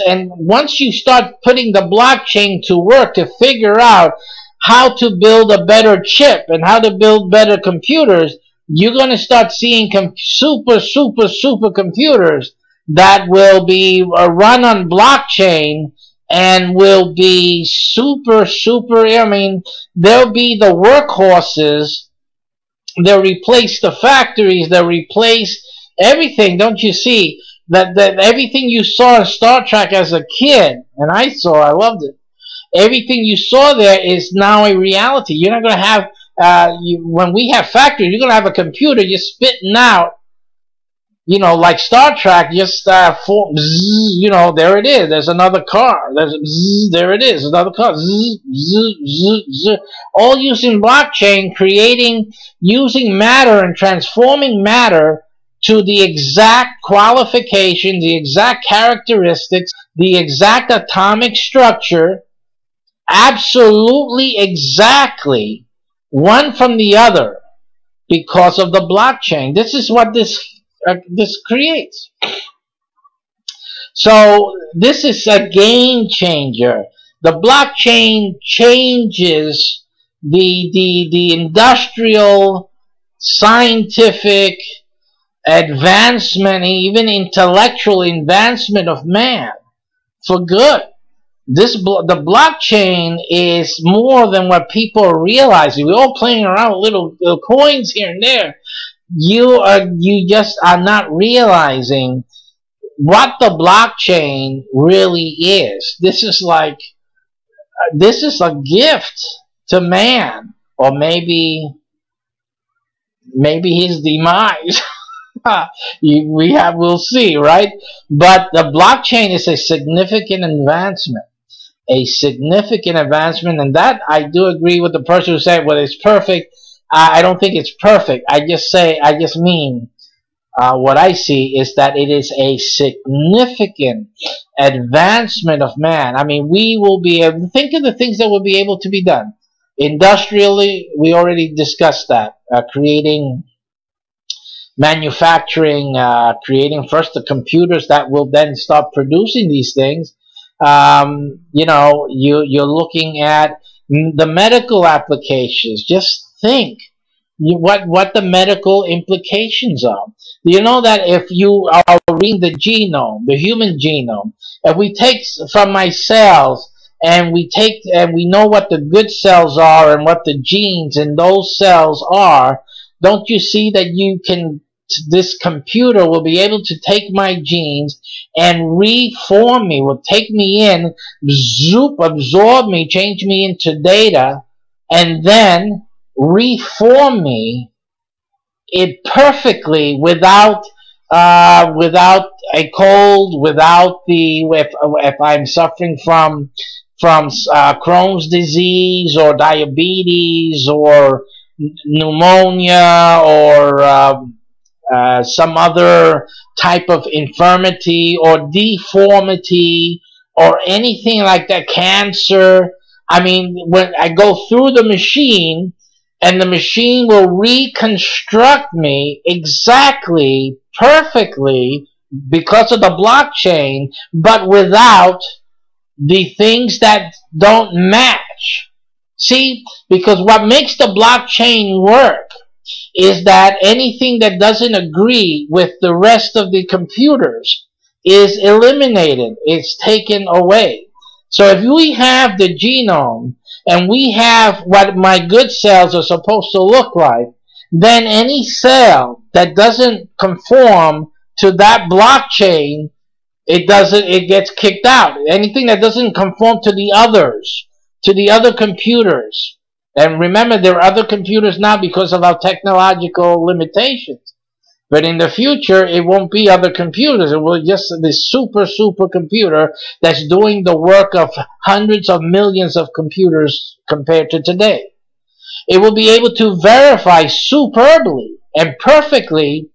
you start putting the blockchain to work to figure out how to build a better chip and how to build better computers, you're going to start seeing super computers that will be run on blockchain and will be super, I mean, they'll be the workhorses. They'll replace the factories. They'll replace everything. Don't you see that everything you saw in Star Trek as a kid, and I loved it. Everything you saw there is now a reality. You're not going to have, when we have factories, you're going to have a computer just spitting out, you know, like Star Trek, just you know, there it is. There's another car. There it is, another car. All using blockchain, using matter and transforming matter to the exact qualification, the exact characteristics, the exact atomic structure, absolutely exactly one from the other because of the blockchain. This is what this creates. So this is a game changer. The blockchain changes the industrial, scientific advancement, even intellectual advancement of man for good. The blockchain is more than what people are realizing. We're all playing around with little coins here and there. You just are not realizing what the blockchain really is. This is a gift to man, or maybe his demise. We'll see, right? But the blockchain is a significant advancement. And that I do agree with the person who said, well, it's perfect. I don't think it's perfect. I just mean what I see is that it is a significant advancement of man. I mean, we will be able to think of the things that will be able to be done. Industrially, we already discussed that. Creating, manufacturing, creating first the computers that will then start producing these things. You know, you're looking at the medical applications. Just think what the medical implications are. You know that if you are reading the genome, the human genome, if we take from my cells and we know what the good cells are and what the genes in those cells are, don't you see that this computer will be able to take my genes and reform me, will take me in, absorb me, change me into data, and then reform me it perfectly without a cold, without if I'm suffering from Crohn's disease or diabetes or pneumonia or some other type of infirmity or deformity or anything like that, cancer. I mean, when I go through the machine, and the machine will reconstruct me exactly, perfectly, because of the blockchain, but without the things that don't match. See, because what makes the blockchain work is that anything that doesn't agree with the rest of the computers is eliminated. It's taken away. So if we have the genome and we have what my good cells are supposed to look like, then any cell that doesn't conform to that blockchain, it gets kicked out. Anything that doesn't conform to the others, to the other computers. And remember, there are other computers now because of our technological limitations. But in the future, it won't be other computers. It will just be this super computer that's doing the work of hundreds of millions of computers compared to today. It will be able to verify superbly and perfectly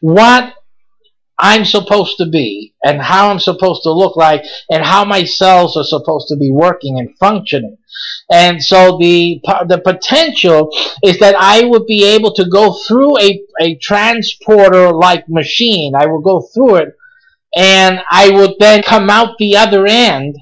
what I'm supposed to be and how I'm supposed to look like and how my cells are supposed to be working and functioning. And so the potential is that I would be able to go through a transporter-like machine. I will go through it, and I would then come out the other end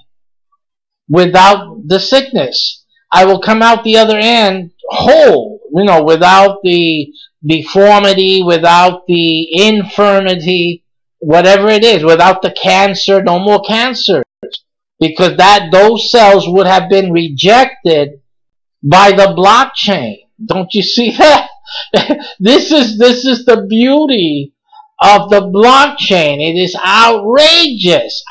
without the sickness. I will come out the other end whole, you know, without the deformity, without the infirmity, whatever it is, without the cancer, no more cancers. Because those cells would have been rejected by the blockchain. Don't you see that? This is the beauty of the blockchain. It is outrageous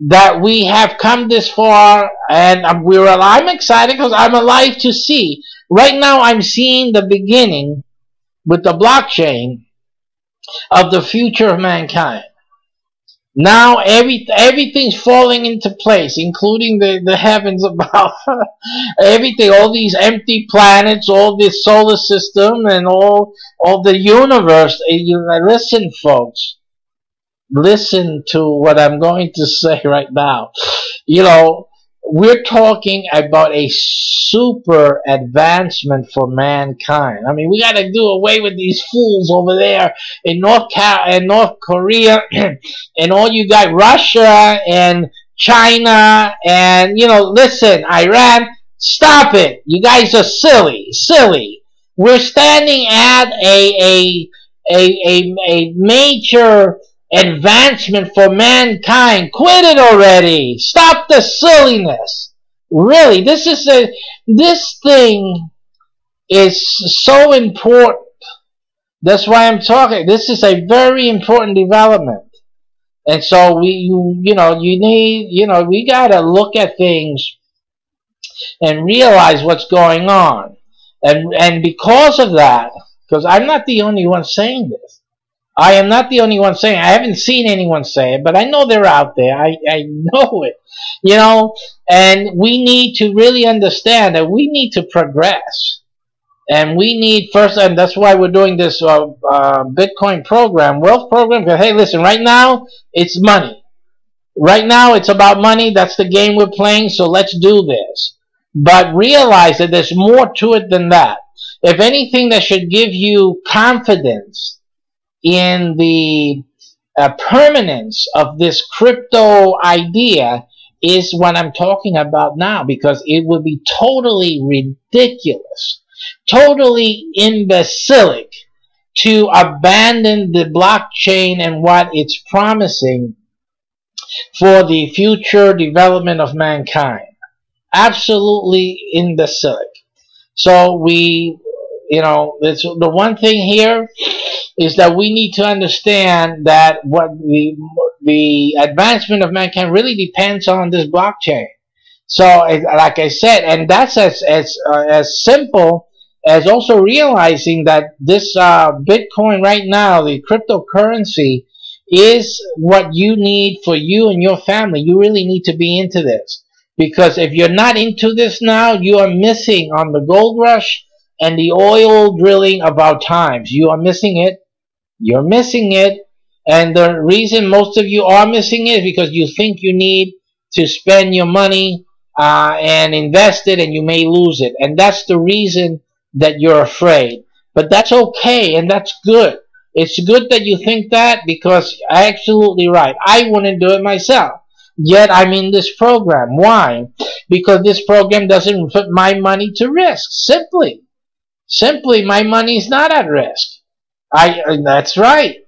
that we have come this far, and I'm excited because I'm alive to see. Right now, I'm seeing the beginning with the blockchain of the future of mankind. Now everything's falling into place, including the heavens above. Everything, all these empty planets, all this solar system, and all the universe. Listen, folks. Listen to what I'm going to say right now. You know, we're talking about a super advancement for mankind. I mean, we got to do away with these fools over there in North Korea and all you guys, Russia and China, and, you know, listen, Iran, stop it. You guys are silly, silly. We're standing at a major advancement for mankind. Quit it already. Stop the silliness. Really, this thing is so important. That's why I'm talking. This is a very important development. And so you know, we gotta look at things and realize what's going on. And because of that, because I'm not the only one saying this. I am not the only one saying it. I haven't seen anyone say it, but I know they're out there. I know it. You know, and we need to really understand that we need to progress. And we need first, and that's why we're doing this Bitcoin program, wealth program. Because, hey, listen, right now, it's money. Right now, it's about money. That's the game we're playing, so let's do this. But realize that there's more to it than that. If anything, that should give you confidence in the permanence of this crypto idea is what I'm talking about now, because it would be totally ridiculous, totally imbecilic to abandon the blockchain and what it's promising for the future development of mankind. Absolutely imbecilic. So we, you know, the one thing here is that we need to understand that what the advancement of mankind really depends on this blockchain. So, like I said, and that's as simple as also realizing that this Bitcoin right now, the cryptocurrency, is what you need for you and your family. You really need to be into this, because if you're not into this now, you are missing on the gold rush and the oil drilling of our times. You are missing it. You're missing it. And the reason most of you are missing it is because you think you need to spend your money and invest it, and you may lose it. And that's the reason that you're afraid. But that's okay, and that's good. It's good that you think that, because I'm absolutely right. I wouldn't do it myself. Yet I'm in this program. Why? Because this program doesn't put my money to risk. Simply, my money is not at risk. That's right.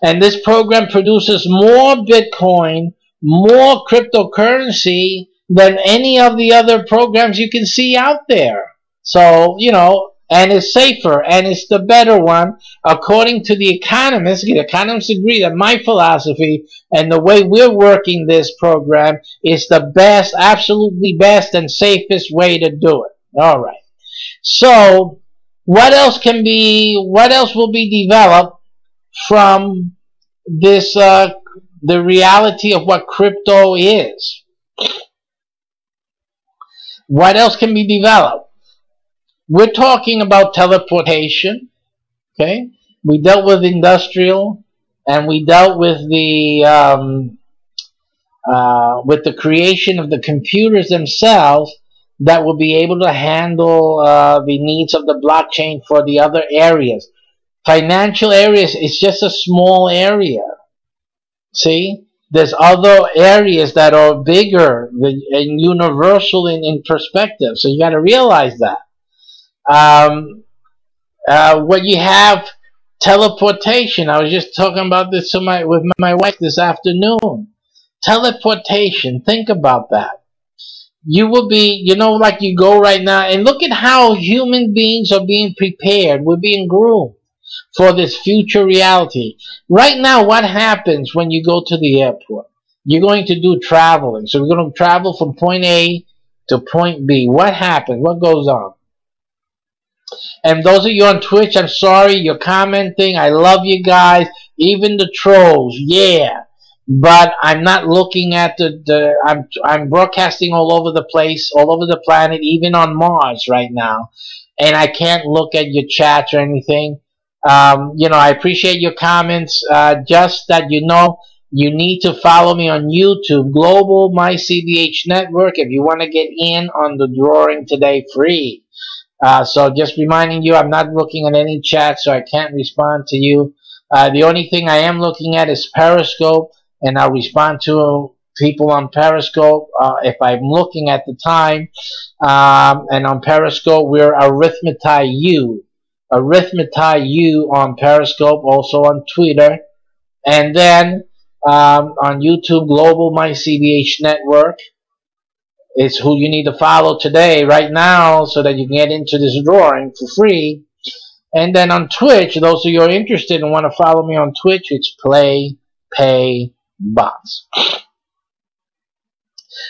And this program produces more Bitcoin, more cryptocurrency than any of the other programs you can see out there. So, you know, and it's safer, and it's the better one, according to the economists. The economists agree that my philosophy and the way we're working this program is the best, absolutely best and safest way to do it. All right. So, what else will be developed from this, the reality of what crypto is? What else can be developed? We're talking about teleportation, okay? We dealt with industrial, and we dealt with the creation of the computers themselves that will be able to handle the needs of the blockchain for the other areas. Financial areas is just a small area. See? There's other areas that are bigger and universal in perspective. So you got to realize that. What you have, teleportation. I was just talking about this with my wife this afternoon. Teleportation. Think about that. You will be, you know, like you go right now, and look at how human beings are being prepared. We're being groomed for this future reality. Right now, what happens when you go to the airport? You're going to do traveling. So we're going to travel from point A to point B. What happens? What goes on? And those of you on Twitch, I'm sorry, you're commenting. I love you guys. Even the trolls, yeah. But I'm not looking at I'm broadcasting all over the place, all over the planet, even on Mars right now. And I can't look at your chats or anything. You know, I appreciate your comments. Just that you know, you need to follow me on YouTube, Global My CBH Network, if you want to get in on the drawing today free. So just reminding you, I'm not looking at any chat, so I can't respond to you. The only thing I am looking at is Periscope, and I'll respond to people on Periscope, if I'm looking at the time, and on Periscope, we're ArithmetiU. ArithmetiU on Periscope, also on Twitter. And then on YouTube, Global My CBH Network is who you need to follow today, right now, so that you can get into this drawing for free. And then on Twitch, those of you who are interested and want to follow me on Twitch, it's Play Pay Bots.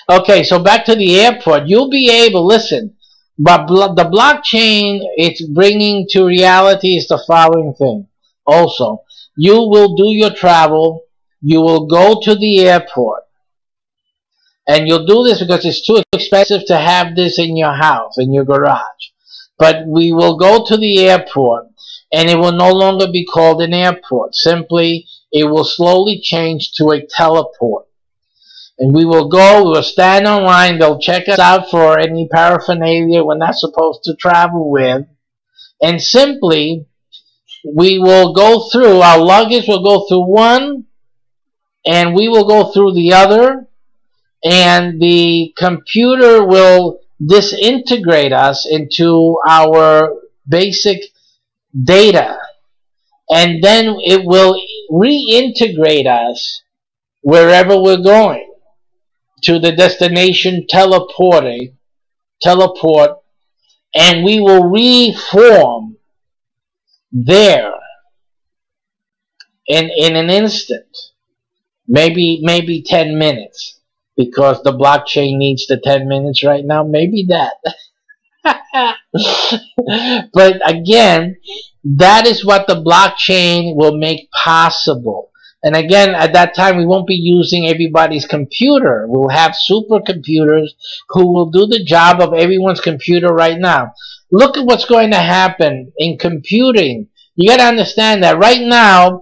Okay, so back to the airport. You'll be able, listen, but the blockchain it's bringing to reality is the following thing. Also, you will do your travel, you will go to the airport, and you'll do this because it's too expensive to have this in your house, in your garage. But we will go to the airport, and it will no longer be called an airport. Simply, it will slowly change to a teleport. And we will go, we will stand online, they'll check us out for any paraphernalia we're not supposed to travel with. And simply, we will go through, our luggage will go through one, and we will go through the other, and the computer will disintegrate us into our basic data, and then it will reintegrate us wherever we're going to the destination teleport, and we will reform there in an instant, maybe 10 minutes, because the blockchain needs the 10 minutes right now, maybe that. But again, that is what the blockchain will make possible. And again, at that time, we won't be using everybody's computer. We'll have supercomputers who will do the job of everyone's computer right now. Look at what's going to happen in computing. You got to understand that right now,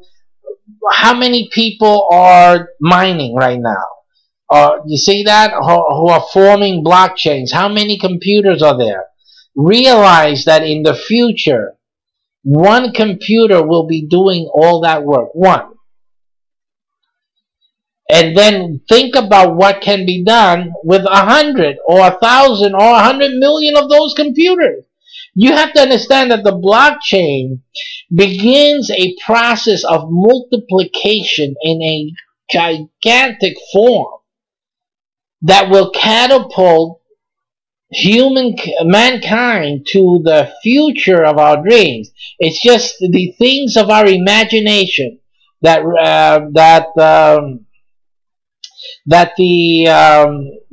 how many people are mining right now? You see that? Who are forming blockchains. How many computers are there? Realize that in the future, one computer will be doing all that work. One. And then think about what can be done with 100 or 1,000 or 100 million of those computers. You have to understand that the blockchain begins a process of multiplication in a gigantic form that will catapult mankind to the future of our dreams. It's just the things of our imagination that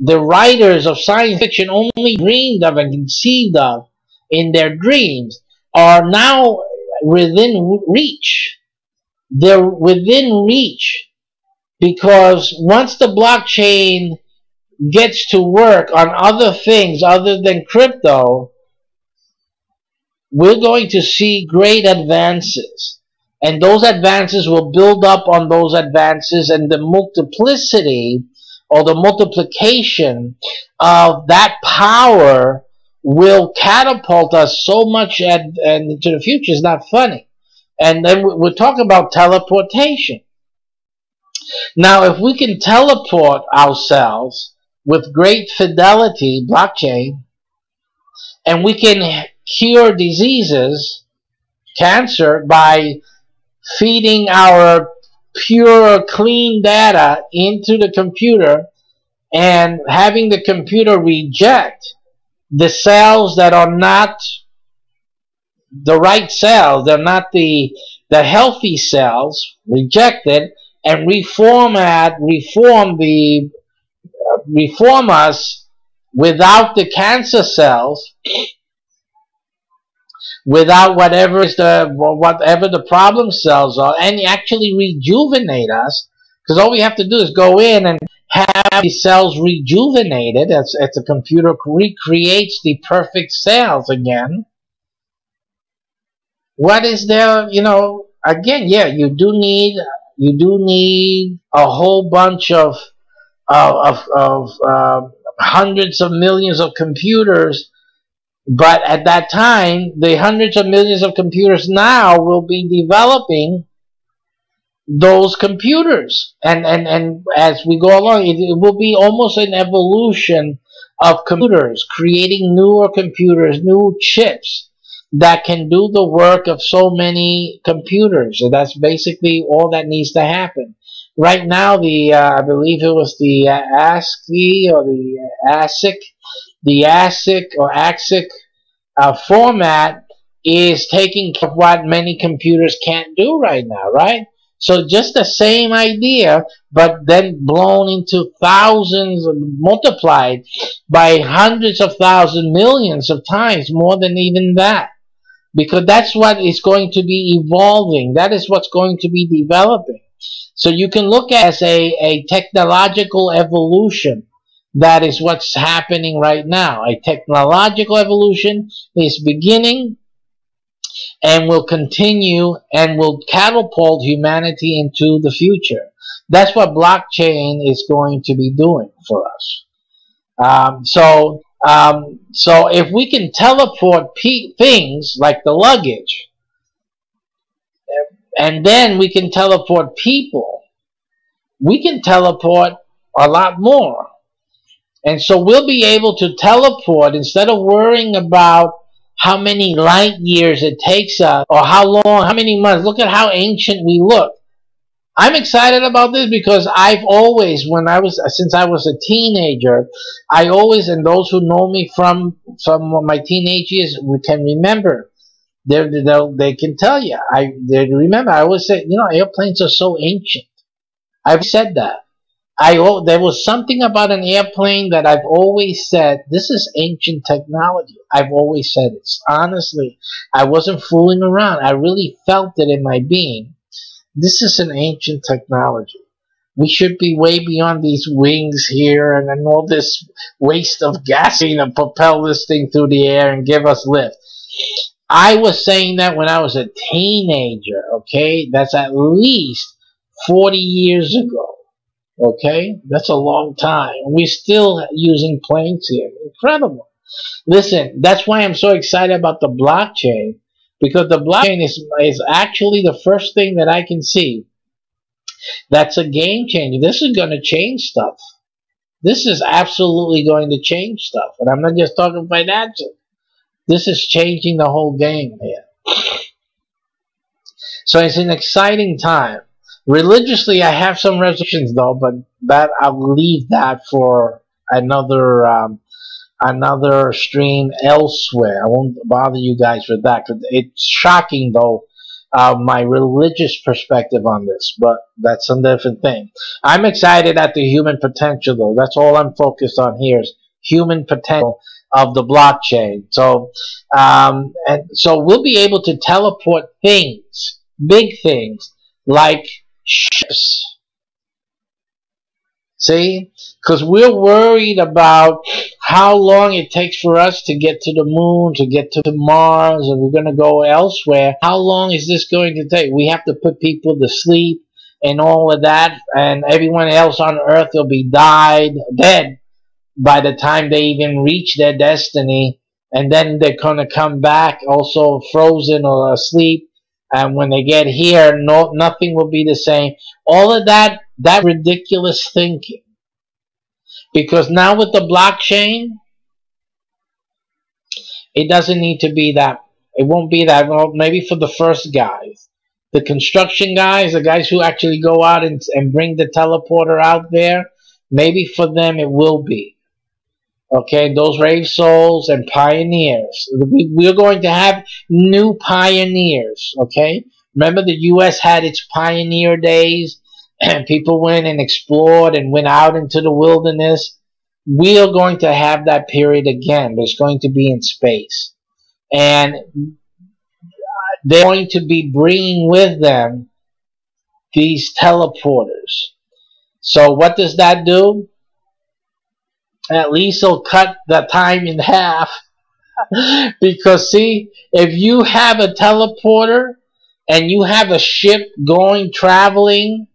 the writers of science fiction only dreamed of and conceived of in their dreams are now within reach. They're within reach because once the blockchain gets to work on other things other than crypto, we're going to see great advances. And those advances will build up on those advances, and the multiplicity or the multiplication of that power will catapult us so much into the future. It's not funny. And then we're talking about teleportation. Now, if we can teleport ourselves with great fidelity, blockchain, and we can cure diseases, cancer, by feeding our pure, clean data into the computer and having the computer reject the cells that are not the right cells, they're not the healthy cells, reject it, and reform us without the cancer cells, without whatever the problem cells are, and actually rejuvenate us, because all we have to do is go in and have the cells rejuvenated as the computer recreates the perfect cells again. What is there, again, yeah, you do need a whole bunch of hundreds of millions of computers, but at that time, the hundreds of millions of computers now will be developing those computers. And as we go along, it will be almost an evolution of computers, creating newer computers, new chips that can do the work of so many computers. And that's basically all that needs to happen. Right now, I believe it was the ASCII or the ASIC format is taking care of what many computers can't do right now, right? So just the same idea, but then blown into thousands, multiplied by hundreds of thousands, millions of times more than even that. Because that's what is going to be evolving. That is what's going to be developing. So you can look at it as a technological evolution. That is what's happening right now. A technological evolution is beginning and will continue and will catapult humanity into the future. That's what blockchain is going to be doing for us. So if we can teleport things like the luggage, and then we can teleport people, we can teleport a lot more. And so we'll be able to teleport instead of worrying about how many light years it takes us or how long, how many months. Look at how ancient we look. I'm excited about this because I've always, since I was a teenager, I always, and those who know me from my teenage years can remember, they can tell you, they remember, I always say, airplanes are so ancient. I've said that. There was something about an airplane that I've always said, this is ancient technology. I've always said it. Honestly, I wasn't fooling around. I really felt it in my being. This is an ancient technology. We should be way beyond these wings here and then all this waste of gasoline to propel this thing through the air and give us lift. I was saying that when I was a teenager, okay? That's at least 40 years ago. Okay, that's a long time. We're still using planes here. Incredible. Listen, that's why I'm so excited about the blockchain, because the blockchain is actually the first thing that I can see that's a game changer. This is going to change stuff. This is absolutely going to change stuff. And I'm not just talking financial. This is changing the whole game here. So it's an exciting time. Religiously, I have some reservations though, but that I'll leave that for another stream elsewhere. I won't bother you guys with that because it's shocking though, my religious perspective on this, but that's a different thing. I'm excited at the human potential though. That's all I'm focused on here is human potential of the blockchain. So, and so we'll be able to teleport things, big things like ships. See? Because we're worried about how long it takes for us to get to the moon, to get to Mars, and we're going to go elsewhere. How long is this going to take? We have to put people to sleep and all of that, and everyone else on Earth will be dead by the time they even reach their destiny, and then they're going to come back also frozen or asleep. And when they get here, nothing will be the same. All of that ridiculous thinking. Because now with the blockchain, it doesn't need to be that. It won't be that. Well, maybe for the first guys. The construction guys, the guys who actually go out and bring the teleporter out there, maybe for them it will be. Okay, those brave souls and pioneers. We're going to have new pioneers, okay? Remember the U.S. had its pioneer days, and people went and explored and went out into the wilderness. We are going to have that period again, but it's going to be in space. And they're going to be bringing with them these teleporters. So what does that do? At least it'll cut the time in half. Because see, if you have a teleporter and you have a ship traveling,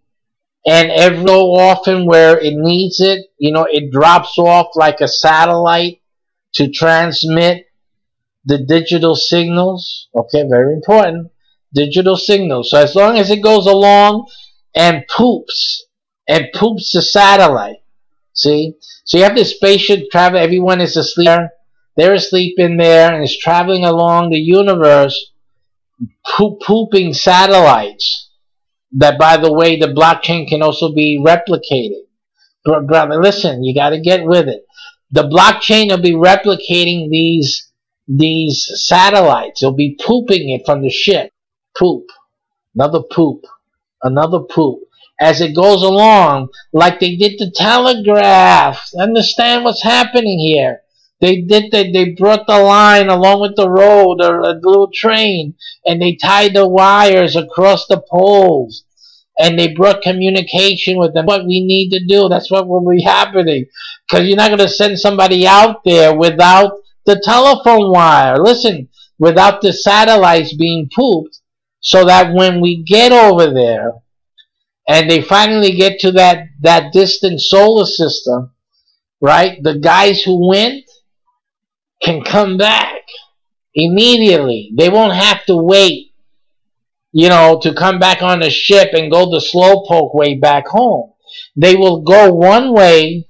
and every so often where it needs it, it drops off like a satellite to transmit the digital signals. Okay, very important. Digital signals. So as long as it goes along and poops the satellite. See? So you have this spaceship travel, everyone is asleep there. They're asleep in there, and it's traveling along the universe, pooping satellites. That, by the way, the blockchain can also be replicated. Brother, listen, you got to get with it. The blockchain will be replicating these satellites. It'll be pooping it from the ship. Poop. Another poop. Another poop. As it goes along, like they did the telegraph. Understand what's happening here. They brought the line along with the road, or a little train, and they tied the wires across the poles. And they brought communication with them. What we need to do, that's what will be happening. Because you're not going to send somebody out there without the telephone wire. Listen, without the satellites being pooped, so that when we get over there, and they finally get to that distant solar system, right, the guys who went can come back immediately. They won't have to wait, to come back on the ship and go the slowpoke way back home. They will go one way,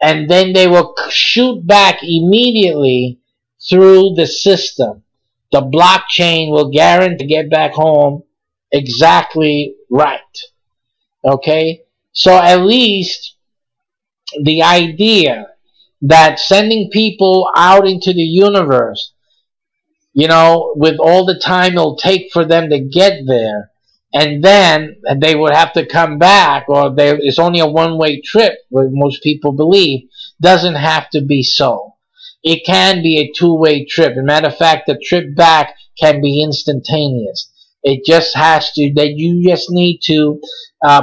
and then they will shoot back immediately through the system. The blockchain will guarantee to get back home exactly right. Okay? So at least the idea that sending people out into the universe, with all the time it'll take for them to get there, and then they would have to come back, or it's only a one-way trip, what most people believe, doesn't have to be so. It can be a two-way trip. As a matter of fact, the trip back can be instantaneous. It just has to, you just need to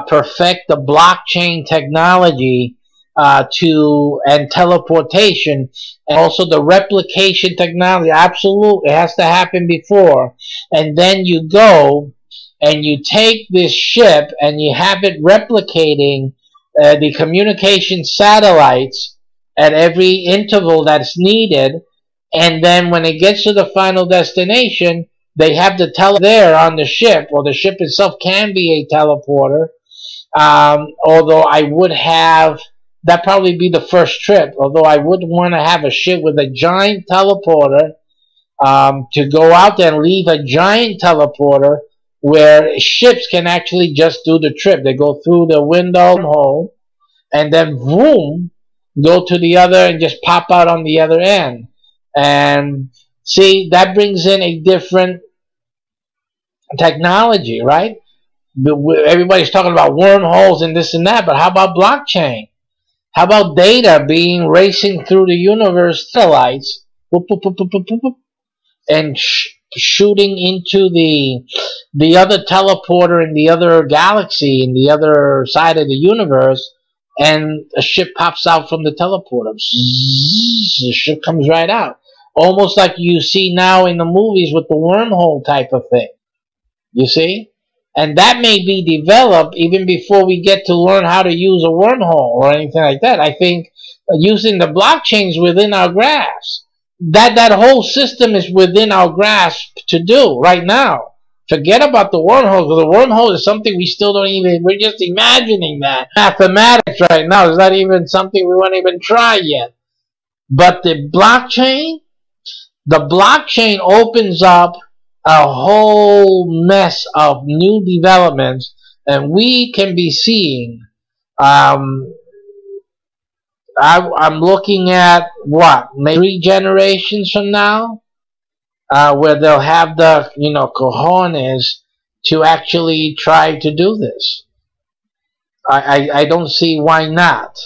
perfect the blockchain technology and teleportation, and also the replication technology. Absolutely, it has to happen before. And then you go and you take this ship and you have it replicating the communication satellites at every interval that's needed. And then when it gets to the final destination, they have the teleporter there on the ship, or the ship itself can be a teleporter. Although I would have, that'd probably be the first trip, although I would want to have a ship with a giant teleporter to go out there and leave a giant teleporter where ships can actually just do the trip. They go through the window hole and then boom, go to the other and just pop out on the other end. And see, that brings in a different technology, right? Everybody's talking about wormholes and this and that, but how about blockchain? How about data being racing through the universe, satellites, and shooting into the other teleporter in the other galaxy, in the other side of the universe, and a ship pops out from the teleporter. The ship comes right out. Almost like you see now in the movies with the wormhole type of thing. You see? And that may be developed even before we get to learn how to use a wormhole or anything like that. I think using the blockchains within our grasp, that whole system is within our grasp to do right now. Forget about the wormhole, because the wormhole is something we still don't even, we're just imagining that. Mathematics right now is not even something we won't even try yet. But the blockchain opens up a whole mess of new developments, and we can be seeing, I'm looking at what, maybe 3 generations from now, where they'll have the cojones to actually try to do this. I don't see why not.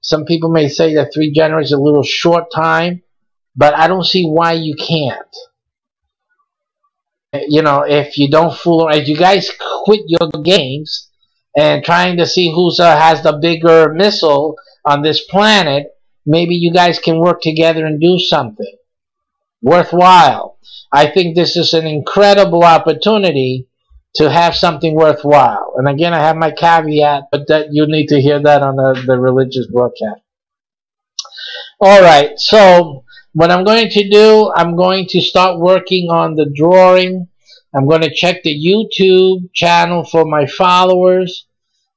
Some people may say that 3 generations is a little short time, but I don't see why you can't. If you don't fool around, if you guys quit your games and trying to see who has the bigger missile on this planet, maybe you guys can work together and do something worthwhile. I think this is an incredible opportunity to have something worthwhile. And again, I have my caveat, but that you need to hear that on the religious broadcast. Alright, so what I'm going to do, I'm going to start working on the drawing I'm going to check the YouTube channel for my followers,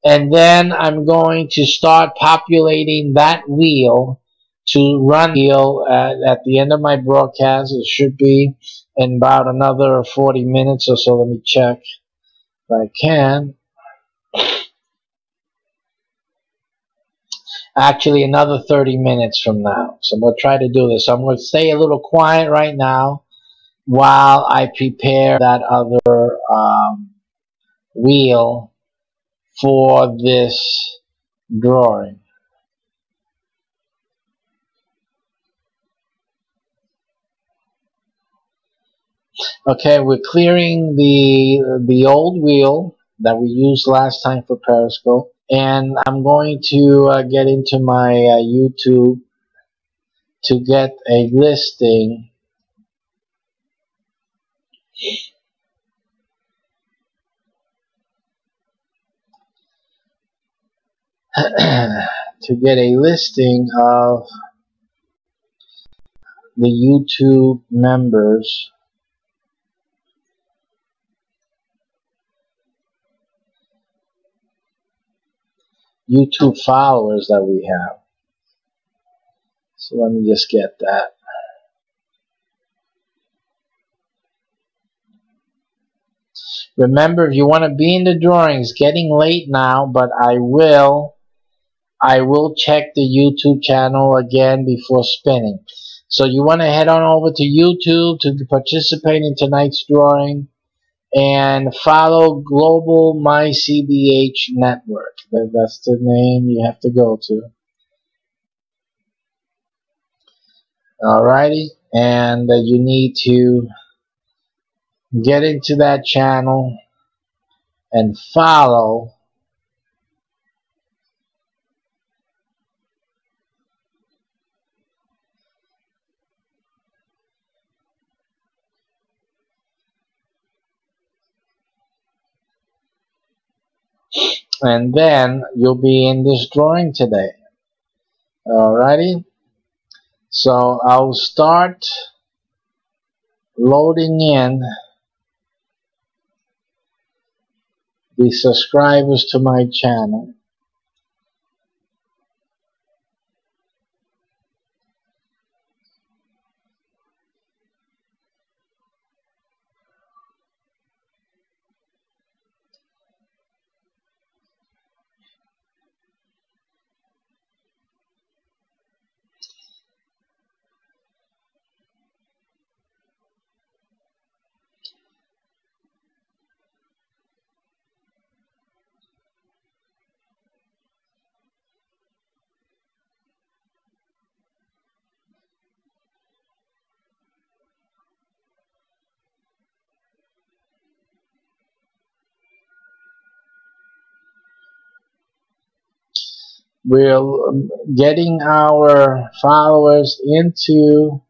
and then I'm going to start populating that wheel to run the wheel at the end of my broadcast. It should be in about another 40 minutes or so. Let me check if I can. Actually, another 30 minutes from now. So I'm going to try to do this. So I'm going to stay a little quiet right now while I prepare that other wheel for this drawing. Okay, we're clearing the old wheel that we used last time for Periscope, and I'm going to get into my YouTube to get a listing to get a listing of the YouTube members. YouTube followers that we have. So let me just get that. Remember, if you want to be in the drawings, getting late now, but I will check the YouTube channel again before spinning. So you want to head on over to YouTube to participate in tonight's drawing and follow Global My CBH Network. That's the name you have to go to. Alrighty, and you need to get into that channel and follow and then you'll be in this drawing today. Alrighty, so I'll start loading in the subscribers to my channel. We're getting our followers into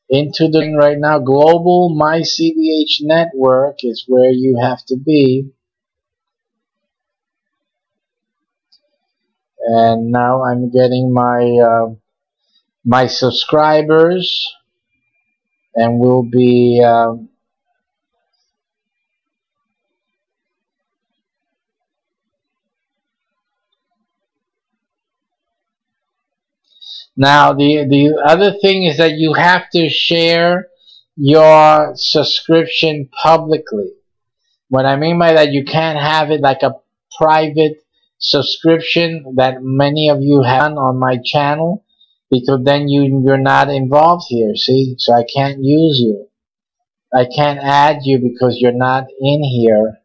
the thing right now. Global My CBH Network is where you have to be. And now I'm getting my my subscribers, and we'll be now the other thing is that you have to share your subscription publicly. What I mean by that, you can't have it like a private subscription that many of you have on my channel, because then you're not involved here, see? So I can't use you. I can't add you because you're not in here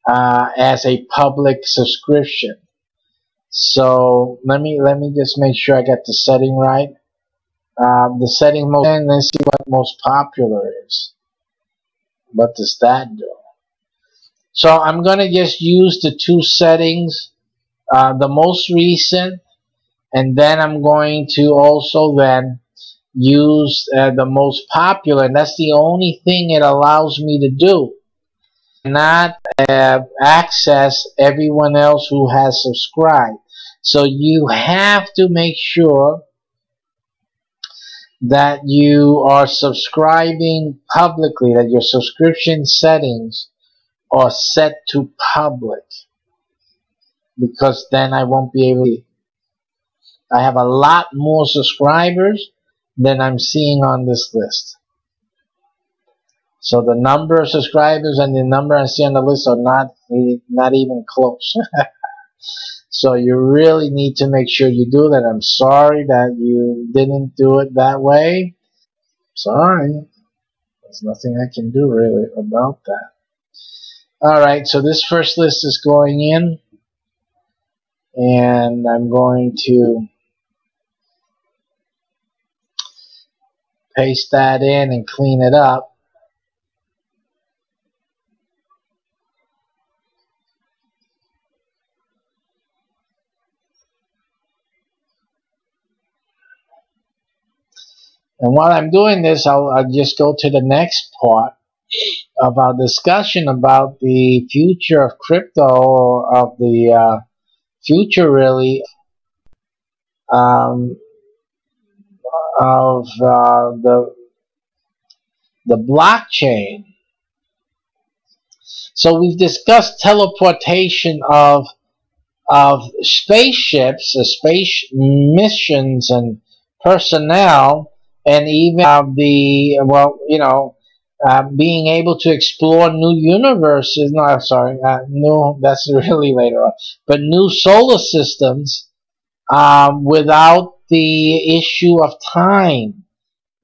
as a public subscription. So let me just make sure I got the setting right. The setting most, and let's see what most popular is. What does that do? So I'm going to just use the two settings, the most recent, and then I'm going to also then use the most popular, and that's the only thing it allows me to do. Not access everyone else who has subscribed. So you have to make sure that you are subscribing publicly, that your subscription settings are set to public, because then I won't be able to. I have a lot more subscribers than I'm seeing on this list. So the number of subscribers and the number I see on the list are not even close. So you really need to make sure you do that. I'm sorry that you didn't do it that way. Sorry. There's nothing I can do really about that. Alright, so this first list is going in, and I'm going to paste that in and clean it up. And while I'm doing this, I'll just go to the next part of our discussion about the future of crypto, or of the future really, of the blockchain. So we've discussed teleportation of spaceships, space missions, and personnel, and even being able to explore new universes. No, I'm sorry, new. That's really later on. But new solar systems, without the issue of time.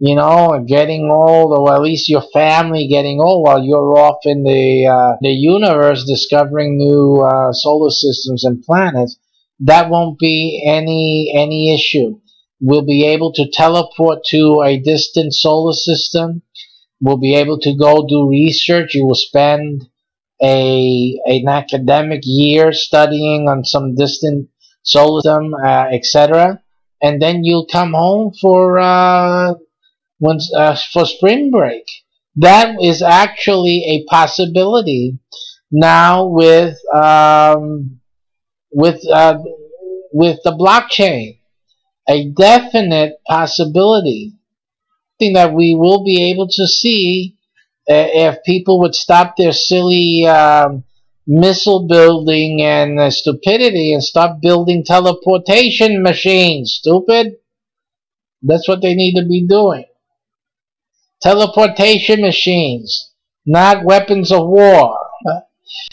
Getting old, or at least your family getting old while you're off in the universe discovering new solar systems and planets. That won't be any issue. We'll be able to teleport to a distant solar system. We'll be able to go do research. You will spend an academic year studying on some distant solar system, etc. And then you'll come home for spring break. That is actually a possibility now with the blockchain. A definite possibility. Something that we will be able to see if people would stop their silly missile building and stupidity and stop building teleportation machines. Stupid. That's what they need to be doing. Teleportation machines, not weapons of war.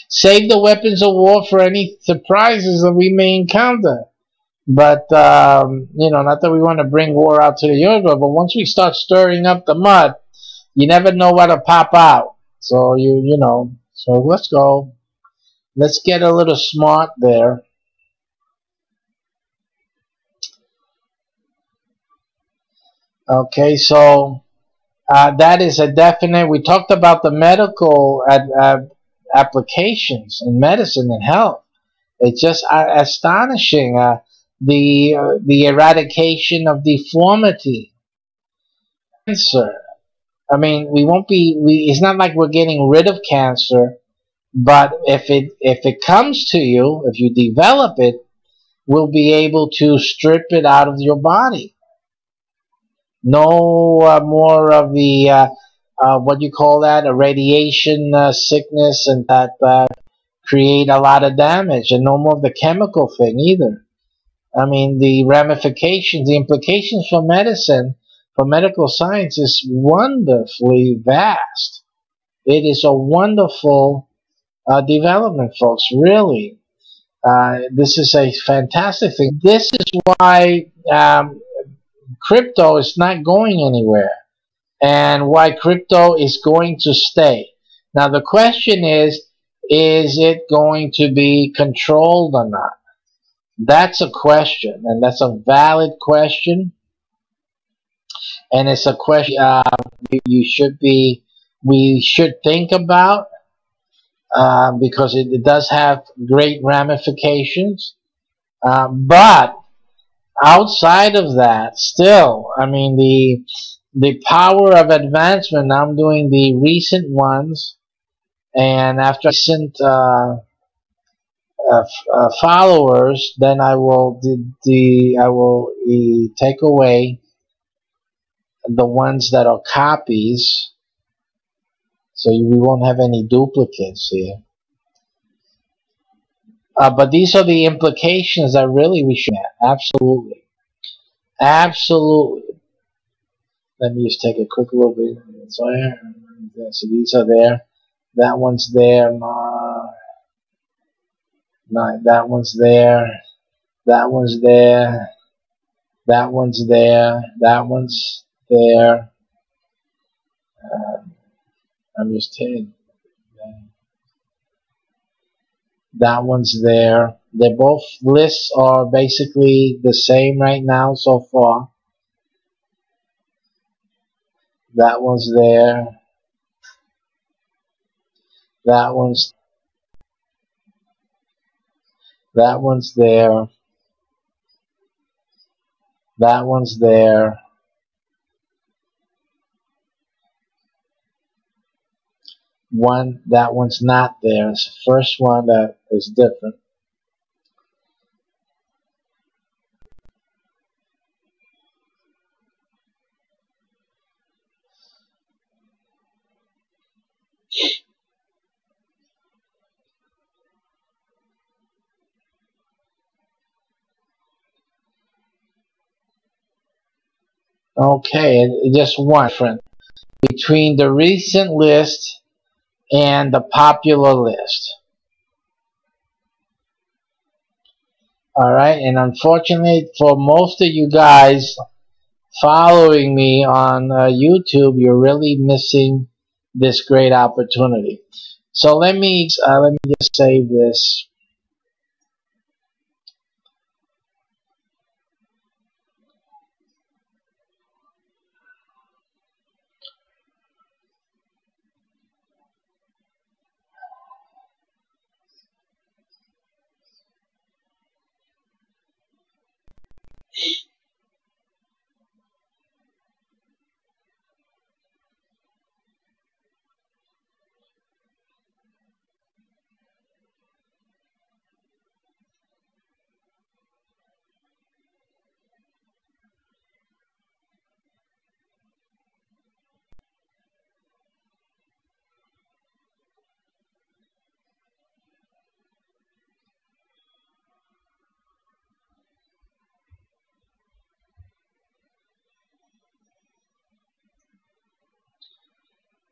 Save the weapons of war for any surprises that we may encounter. But, not that we want to bring war out to the universe, but once we start stirring up the mud, you never know what'll pop out. So, so let's go. Let's get a little smart there. Okay, so that is a definite. We talked about the medical applications in medicine and health. It's just astonishing. The eradication of deformity, cancer. I mean, we won't be. It's not like we're getting rid of cancer, but if it comes to you, if you develop it, we'll be able to strip it out of your body. No more of the what you call that, a radiation sickness, and that create a lot of damage, and no more of the chemical thing either. I mean, the ramifications, the implications for medicine, for medical science, is wonderfully vast. It is a wonderful development, folks, really. This is a fantastic thing. This is why crypto is not going anywhere, and why crypto is going to stay. Now, the question is it going to be controlled or not? That's a question, and that's a valid question, and it's a question we should think about, because it does have great ramifications. But outside of that, still, I mean, the power of advancement. Now I'm doing the recent ones, and after recent followers, then I will take away the ones that are copies, so we won't have any duplicates here. But these are the implications that really we should have. Absolutely. Absolutely. Let me just take a quick little bit. So these are there. That one's there. That one's there. That one's there. That one's there. That one's there. I'm just taking. That one's there. They both lists are basically the same right now so far. That one's there. That one's there. That one's there. That one's not there. It's the first one that is different. Okay, and just one difference between the recent list and the popular list. Alright, and unfortunately for most of you guys following me on YouTube, you're really missing this great opportunity. So let me just save this.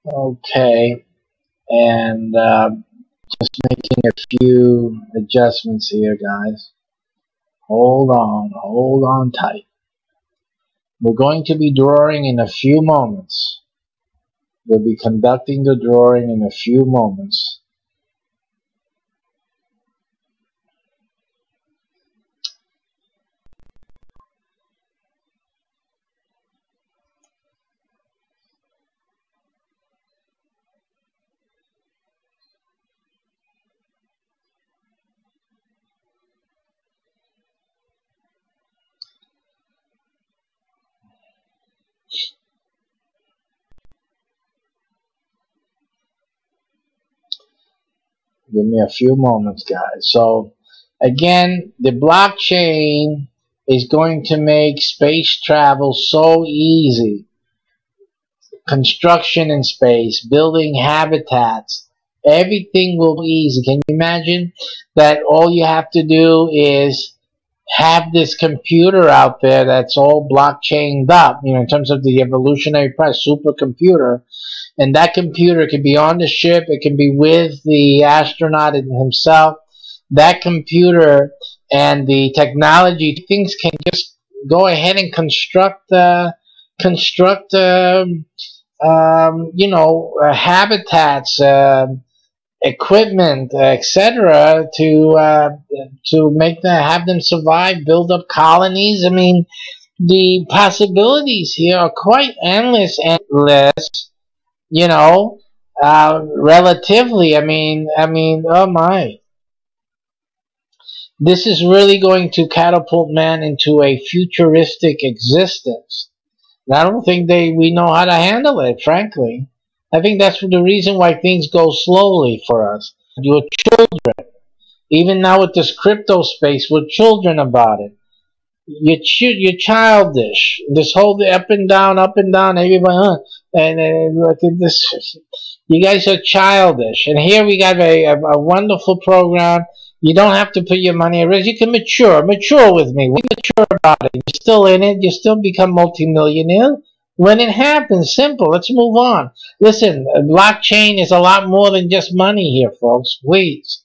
Okay, and just making a few adjustments here, guys. Hold on tight. We're going to be drawing in a few moments. We'll be conducting the drawing in a few moments. Give me a few moments, guys. So, again, the blockchain is going to make space travel so easy. Construction in space, building habitats, everything will be easy. Can you imagine that all you have to do is have this computer out there that's all blockchained up, in terms of the evolutionary process, supercomputer, and that computer can be on the ship, it can be with the astronaut himself. That computer and the technology, things can just go ahead and construct habitats, equipment, etc., to have them survive, build up colonies. I mean, the possibilities here are quite endless, relatively. I mean, oh my. This is really going to catapult man into a futuristic existence. And I don't think we know how to handle it, frankly. I think that's the reason why things go slowly for us. Your children, even now with this crypto space, we're children about it. You're childish. This whole up and down, everybody, and look at this. You guys are childish. And here we got a wonderful program. You don't have to put your money at risk. You can mature with me. We mature about it. You're still in it. You still become multimillionaire when it happens. Simple. Let's move on. Listen, blockchain is a lot more than just money here, folks. Please.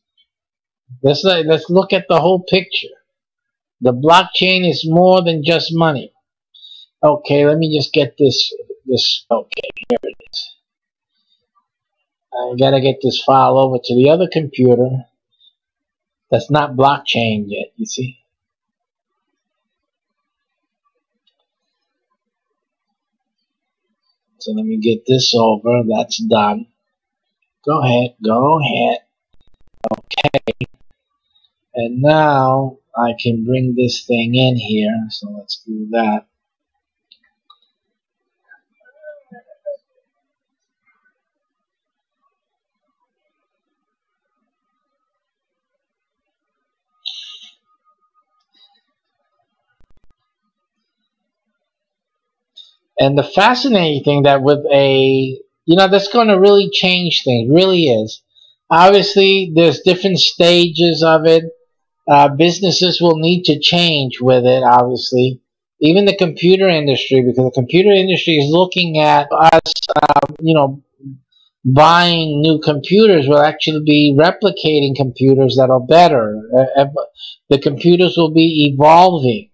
Let's look at the whole picture. The blockchain is more than just money. Okay, let me just get this. Okay, here it is. I gotta get this file over to the other computer that's not blockchain yet, you see. So let me get this over. That's done. Go ahead. Okay. And now I can bring this thing in here. So let's do that. And the fascinating thing that with that's going to really change things, really is. Obviously, there's different stages of it. Businesses will need to change with it, obviously. Even the computer industry, because the computer industry is looking at us, buying new computers will actually be replicating computers that are better. The computers will be evolving.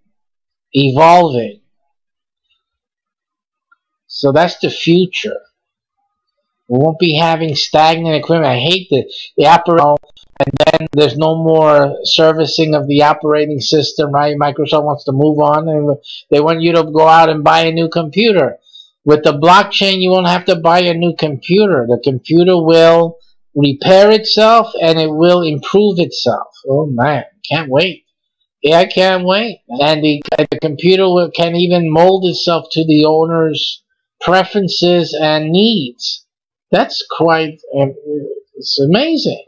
So that's the future. We won't be having stagnant equipment. I hate the operating, and then there's no more servicing of the operating system, right? Microsoft wants to move on, and they want you to go out and buy a new computer. With the blockchain, you won't have to buy a new computer. The computer will repair itself, and it will improve itself. Oh, man. Can't wait. Yeah, I can't wait. And the computer can even mold itself to the owner's preferences and needs. That's quite, it's amazing.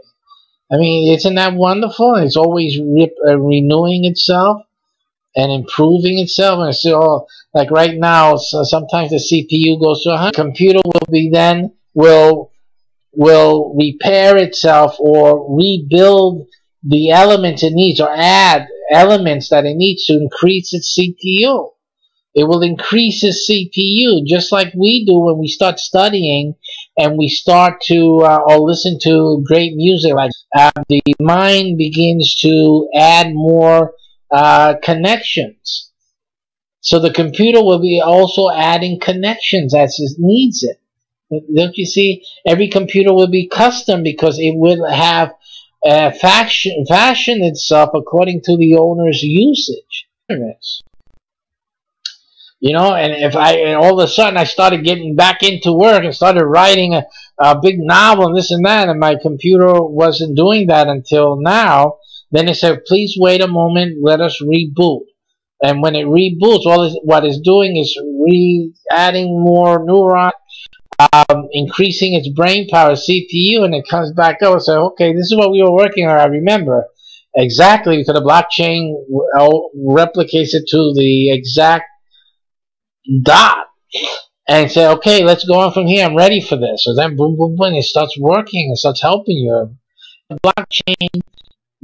I mean, isn't that wonderful? It's always renewing itself and improving itself. And so, like right now, so sometimes the CPU goes to 100. The computer will repair itself or rebuild the elements it needs or add elements that it needs to increase its CPU. It will increase its CPU just like we do when we start studying and we start to or listen to great music. Like the mind begins to add more connections. So the computer will be also adding connections as it needs it. Don't you see? Every computer will be custom because it will have fashion itself according to the owner's usage. You know, and and all of a sudden I started getting back into work and started writing a big novel and this and that, and my computer wasn't doing that until now. Then it said, please wait a moment, let us reboot. And when it reboots, what it's doing is adding more neurons, increasing its brain power, CPU, and it comes back up and says, okay, this is what we were working on, I remember. Exactly, because the blockchain replicates it to the exact dot and say, okay, let's go on from here. I'm ready for this. So then, boom, boom, boom, it starts working. It starts helping you. The blockchain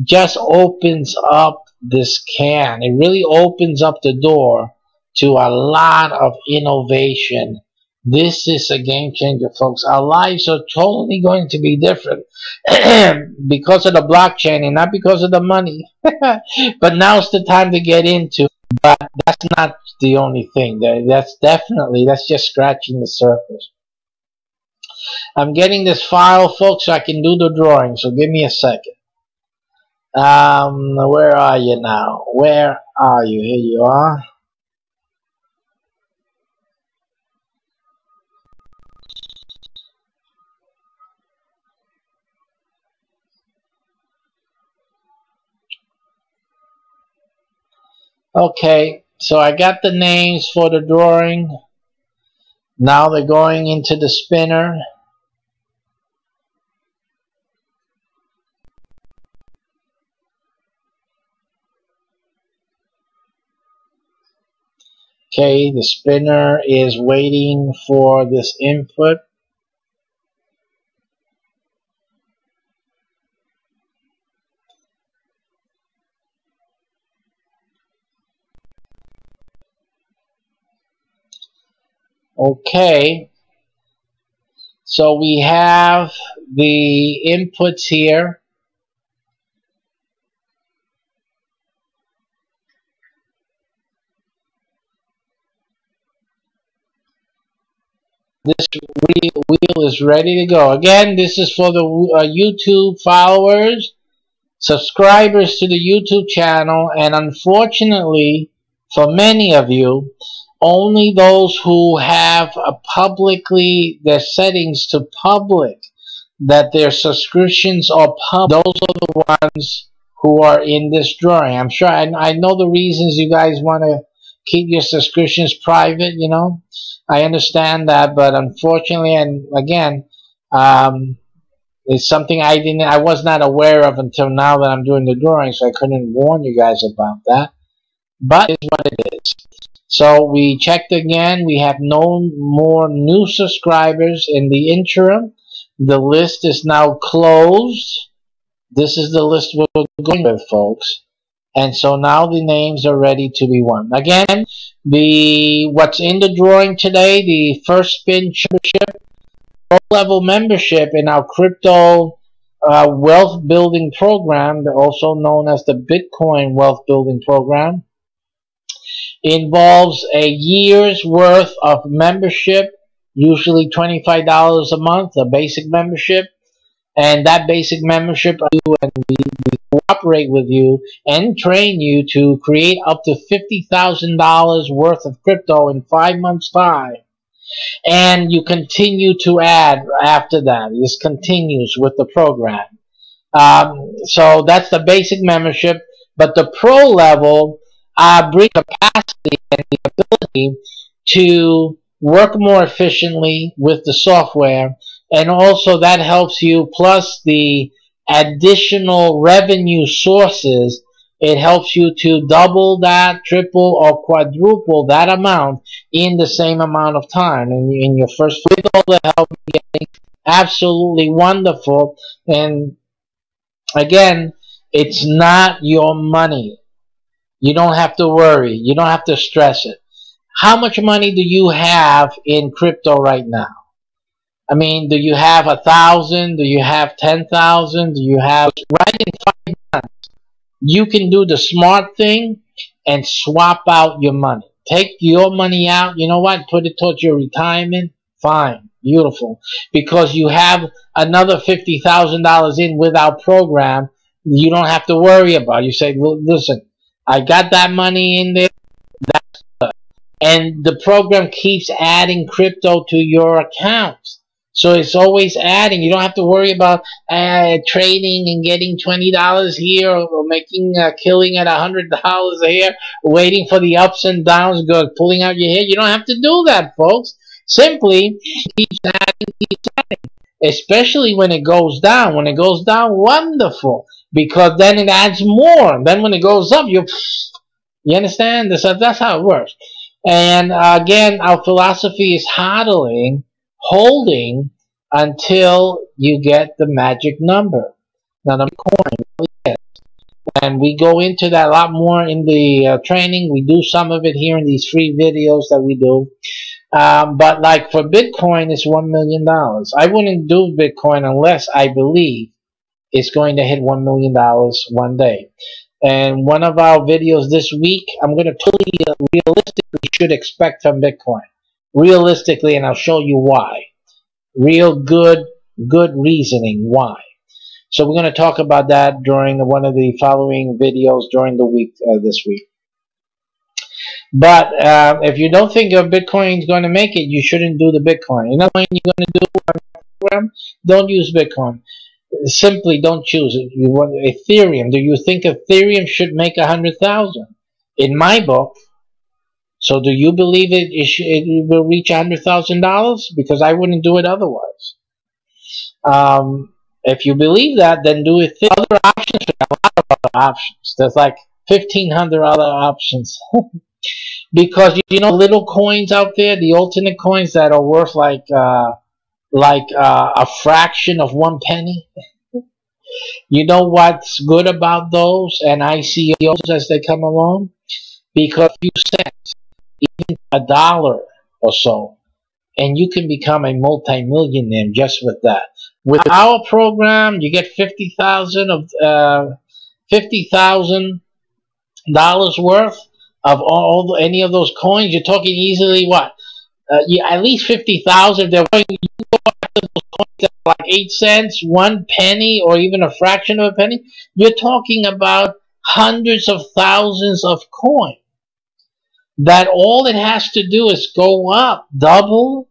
just opens up this can. It really opens up the door to a lot of innovation. This is a game changer, folks. Our lives are totally going to be different because of the blockchain and not because of the money. But now's the time to get into. But that's not the only thing. That's just scratching the surface. I'm getting this file, folks, so I can do the drawing. So give me a second. Where are you now? Where are you? Here you are. Okay, so I got the names for the drawing. Now they're going into the spinner. Okay, the spinner is waiting for this input. Okay, so we have the inputs here. This wheel is ready to go. Again, this is for the YouTube followers, subscribers to the YouTube channel, and unfortunately, for many of you, only those who have publicly their settings to public, that their subscriptions are public, those are the ones who are in this drawing. I'm sure I know the reasons you guys want to keep your subscriptions private, you know. I understand that, but unfortunately, and again, it's something I was not aware of until now that I'm doing the drawing, so I couldn't warn you guys about that. But it's what it is. So we checked again. We have no more new subscribers in the interim. The list is now closed. This is the list we're going with, folks. And so now the names are ready to be won. Again, what's in the drawing today, the first spin membership, pro-level membership in our crypto wealth building program, also known as the Bitcoin wealth building program, involves a year's worth of membership, usually $25 a month, a basic membership. And that basic membership, and we cooperate with you and train you to create up to $50,000 worth of crypto in 5 months' time. And you continue to add after that. This continues with the program. So that's the basic membership. But the pro level brings capacity and the ability to work more efficiently with the software. And also that helps you, plus the additional revenue sources, it helps you to double that, triple, or quadruple that amount in the same amount of time. And in your first, with all the help you're getting, absolutely wonderful. And again, it's not your money. You don't have to worry. You don't have to stress it. How much money do you have in crypto right now? I mean, do you have 1,000? Do you have 10,000? Do you have, right in 5 months, you can do the smart thing and swap out your money. Take your money out. You know what? Put it towards your retirement. Fine. Beautiful. Because you have another $50,000 in with our program. You don't have to worry about it. You say, well, listen, I got that money in there. That's good. And the program keeps adding crypto to your accounts. So it's always adding. You don't have to worry about trading and getting $20 here or making a killing at $100 here, waiting for the ups and downs, pulling out your hair. You don't have to do that, folks. Simply keep adding, especially when it goes down. When it goes down, wonderful, because then it adds more. Then when it goes up, you understand? That's how it works. And again, our philosophy is holding until you get the magic number. Now the coin, yes. And we go into that a lot more in the training. We do some of it here in these free videos that we do. But like for Bitcoin, it's $1 million. I wouldn't do Bitcoin unless I believe it's going to hit $1 million one day. And one of our videos this week, I'm going to tell you realistically you should expect from Bitcoin. Realistically, and I'll show you why. Real good reasoning why. So we're going to talk about that during one of the following videos during the week, this week. But if you don't think your Bitcoin is going to make it, you shouldn't do the Bitcoin. Another thing you're going to do on the program, don't use Bitcoin. Simply don't choose it. You want Ethereum. Do you think Ethereum should make 100,000? In my book. So do you believe it will reach $100,000? Because I wouldn't do it otherwise. If you believe that, then do it. Other options, a lot of other options. There's like 1,500 other options. Because you know little coins out there, the alternate coins that are worth like a fraction of 1 penny. You know what's good about those and ICOs as they come along? Because a few cents, even $1 or so, and you can become a multi-millionaire just with that. With our program, you get $50,000 worth of any of those coins. You're talking easily what? At least 50,000. They're going to go after those coins that are like 8 cents, 1 penny, or even a fraction of a penny. You're talking about hundreds of thousands of coins. That all it has to do is go up, double,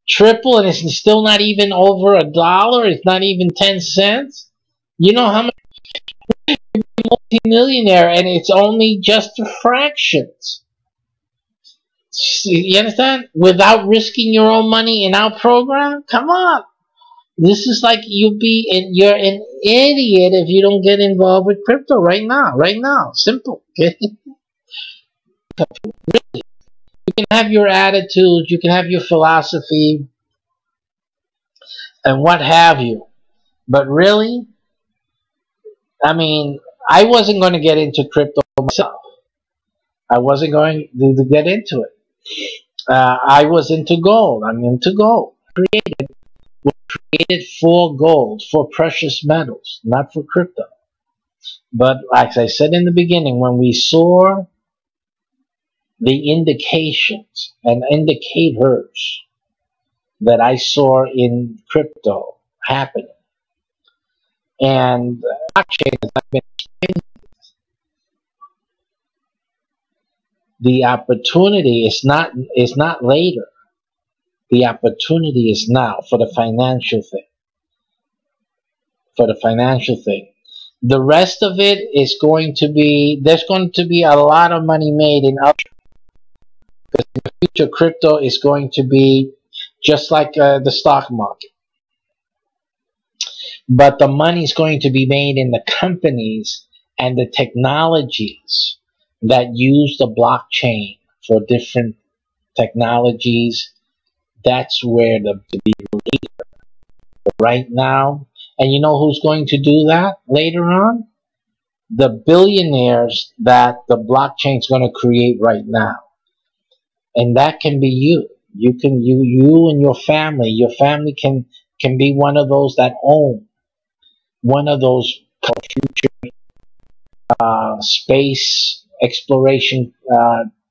triple, and it's still not even over $1. It's not even 10 cents. You know how much? You're a multi-millionaire, and it's only just fractions. You understand? Without risking your own money in our program? Come on. This is like you're an idiot if you don't get involved with crypto right now. Right now. Simple. Okay? Really. You can have your attitude, you can have your philosophy, and what have you. But really, I mean, I wasn't going to get into crypto myself. I wasn't going to get into it. I was into gold. I'm into gold. Created for gold, for precious metals, not for crypto. But like I said in the beginning, when we saw the indications and indicators that I saw in crypto happening, and blockchain has been the opportunity is not later. The opportunity is now for the financial thing. The rest of it is going to be, there's going to be a lot of money made in other. Because in the future, crypto is going to be just like the stock market. But the money is going to be made in the companies and the technologies that use the blockchain for different technologies. That's where the leader right now. And you know who's going to do that later on? The billionaires that the blockchain is going to create right now. And that can be you. You and your family. Your family can be one of those that own one of those future space exploration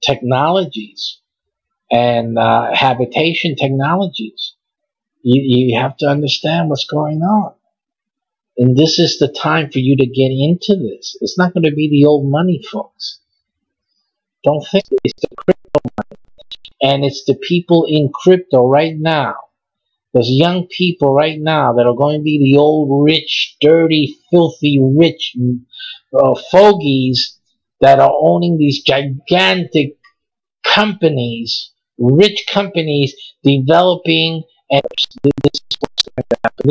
technologies and habitation technologies. You have to understand what's going on. And this is the time for you to get into this. It's not going to be the old money, folks. Don't think it's the crypto money. And it's the people in crypto right now. Those young people right now that are going to be the old, rich, dirty, filthy, rich fogies that are owning these gigantic companies, rich companies, developing, and this is what's going to happen.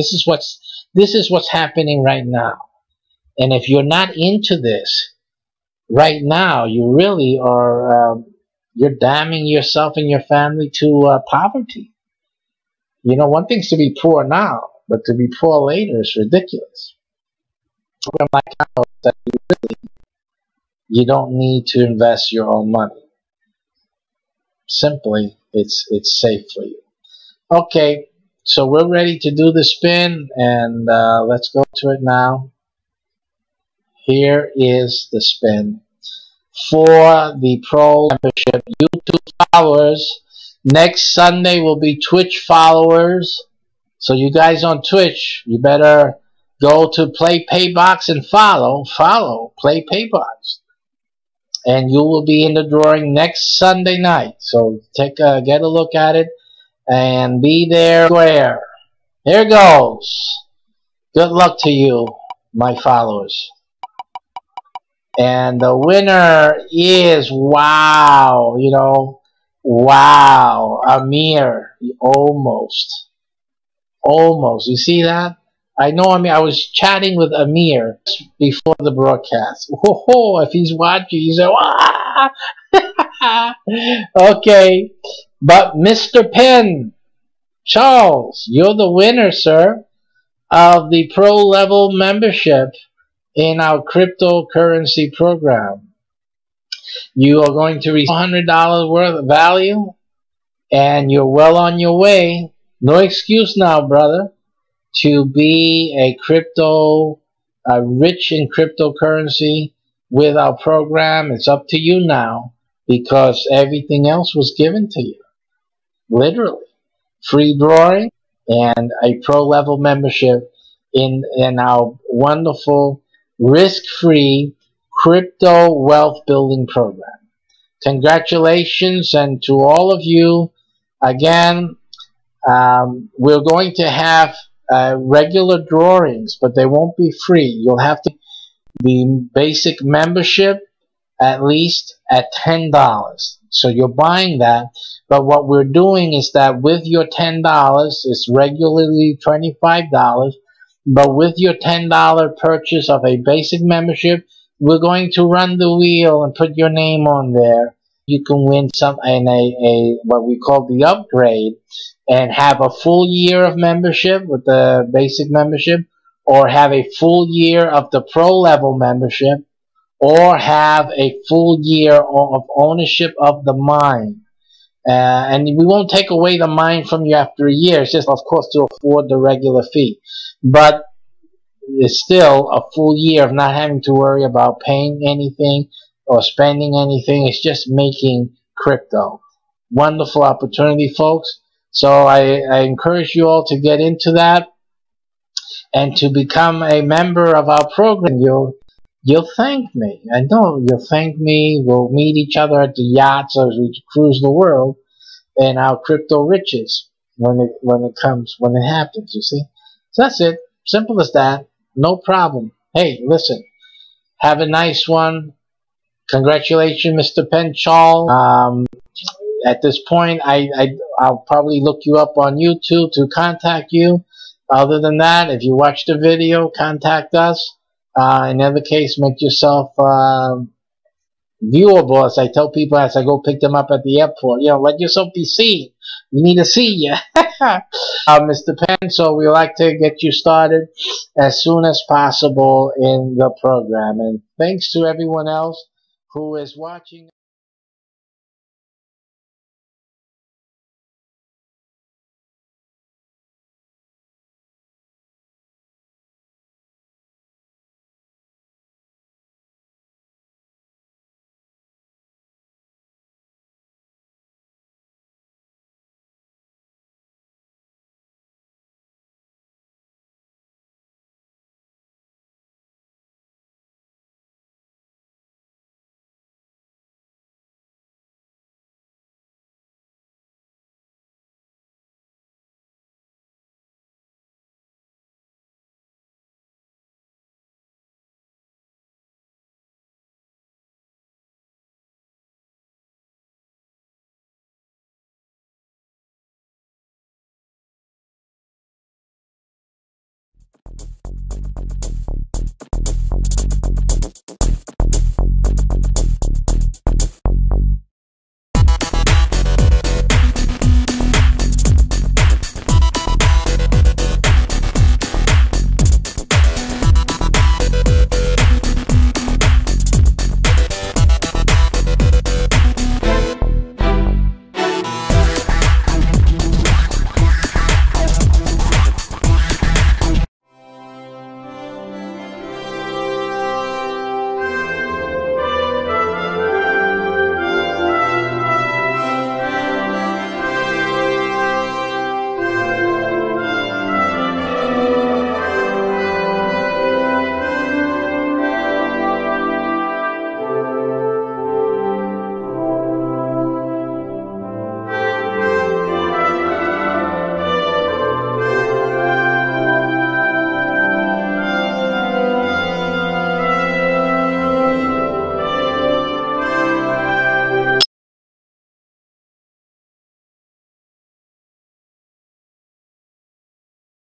This is what's happening right now. And if you're not into this right now, you really are you're damning yourself and your family to poverty. You know, one thing's to be poor now, but to be poor later is ridiculous. Program like ours that you don't need to invest your own money. Simply, it's safe for you. Okay, so we're ready to do the spin, and let's go to it now. Here is the spin for the Pro membership YouTube followers. Next Sunday will be Twitch followers. So you guys on Twitch, you better go to Play Paybox and follow Play Paybox. And you will be in the drawing next Sunday night. So get a look at it and be there square. Here goes. Good luck to you, my followers. And the winner is, wow, you know, wow, Amir, almost. You see that? I know Amir. I was chatting with Amir before the broadcast. Whoa, if he's watching, he said, "Wow!" Okay, but Mr. Penn, Charles, you're the winner, sir, of the pro level membership in our cryptocurrency program. You are going to receive $100 worth of value, and you're well on your way. No excuse now, brother, to be a rich in cryptocurrency with our program. It's up to you now, because everything else was given to you. Literally. Free drawing and a pro level membership in our wonderful risk-free crypto wealth building program. Congratulations, and to all of you, again, we're going to have regular drawings, but they won't be free. You'll have to the basic membership at least at $10. So you're buying that, but what we're doing is that with your $10, it's regularly $25, but with your $10 purchase of a basic membership, we're going to run the wheel and put your name on there. You can win some in a what we call the upgrade, and have a full year of membership with the basic membership, or have a full year of the pro level membership, or have a full year of ownership of the mine. And we won't take away the mine from you after a year. It's just, of course, to afford the regular fee. But it's still a full year of not having to worry about paying anything or spending anything. It's just making crypto. Wonderful opportunity, folks. So I encourage you all to get into that and to become a member of our program. You'll thank me. I know you'll thank me. We'll meet each other at the yachts as we cruise the world in our crypto riches when it happens, you see. So that's it. Simple as that. No problem. Hey, listen. Have a nice one. Congratulations, Mr. Penn Charles. At this point, I'll probably look you up on YouTube to contact you. Other than that, if you watch the video, contact us. In other case, make yourself viewable, as I tell people as I go pick them up at the airport. You know, let yourself be seen. We need to see you. Mr. Penn, so we like to get you started as soon as possible in the program. And thanks to everyone else who is watching.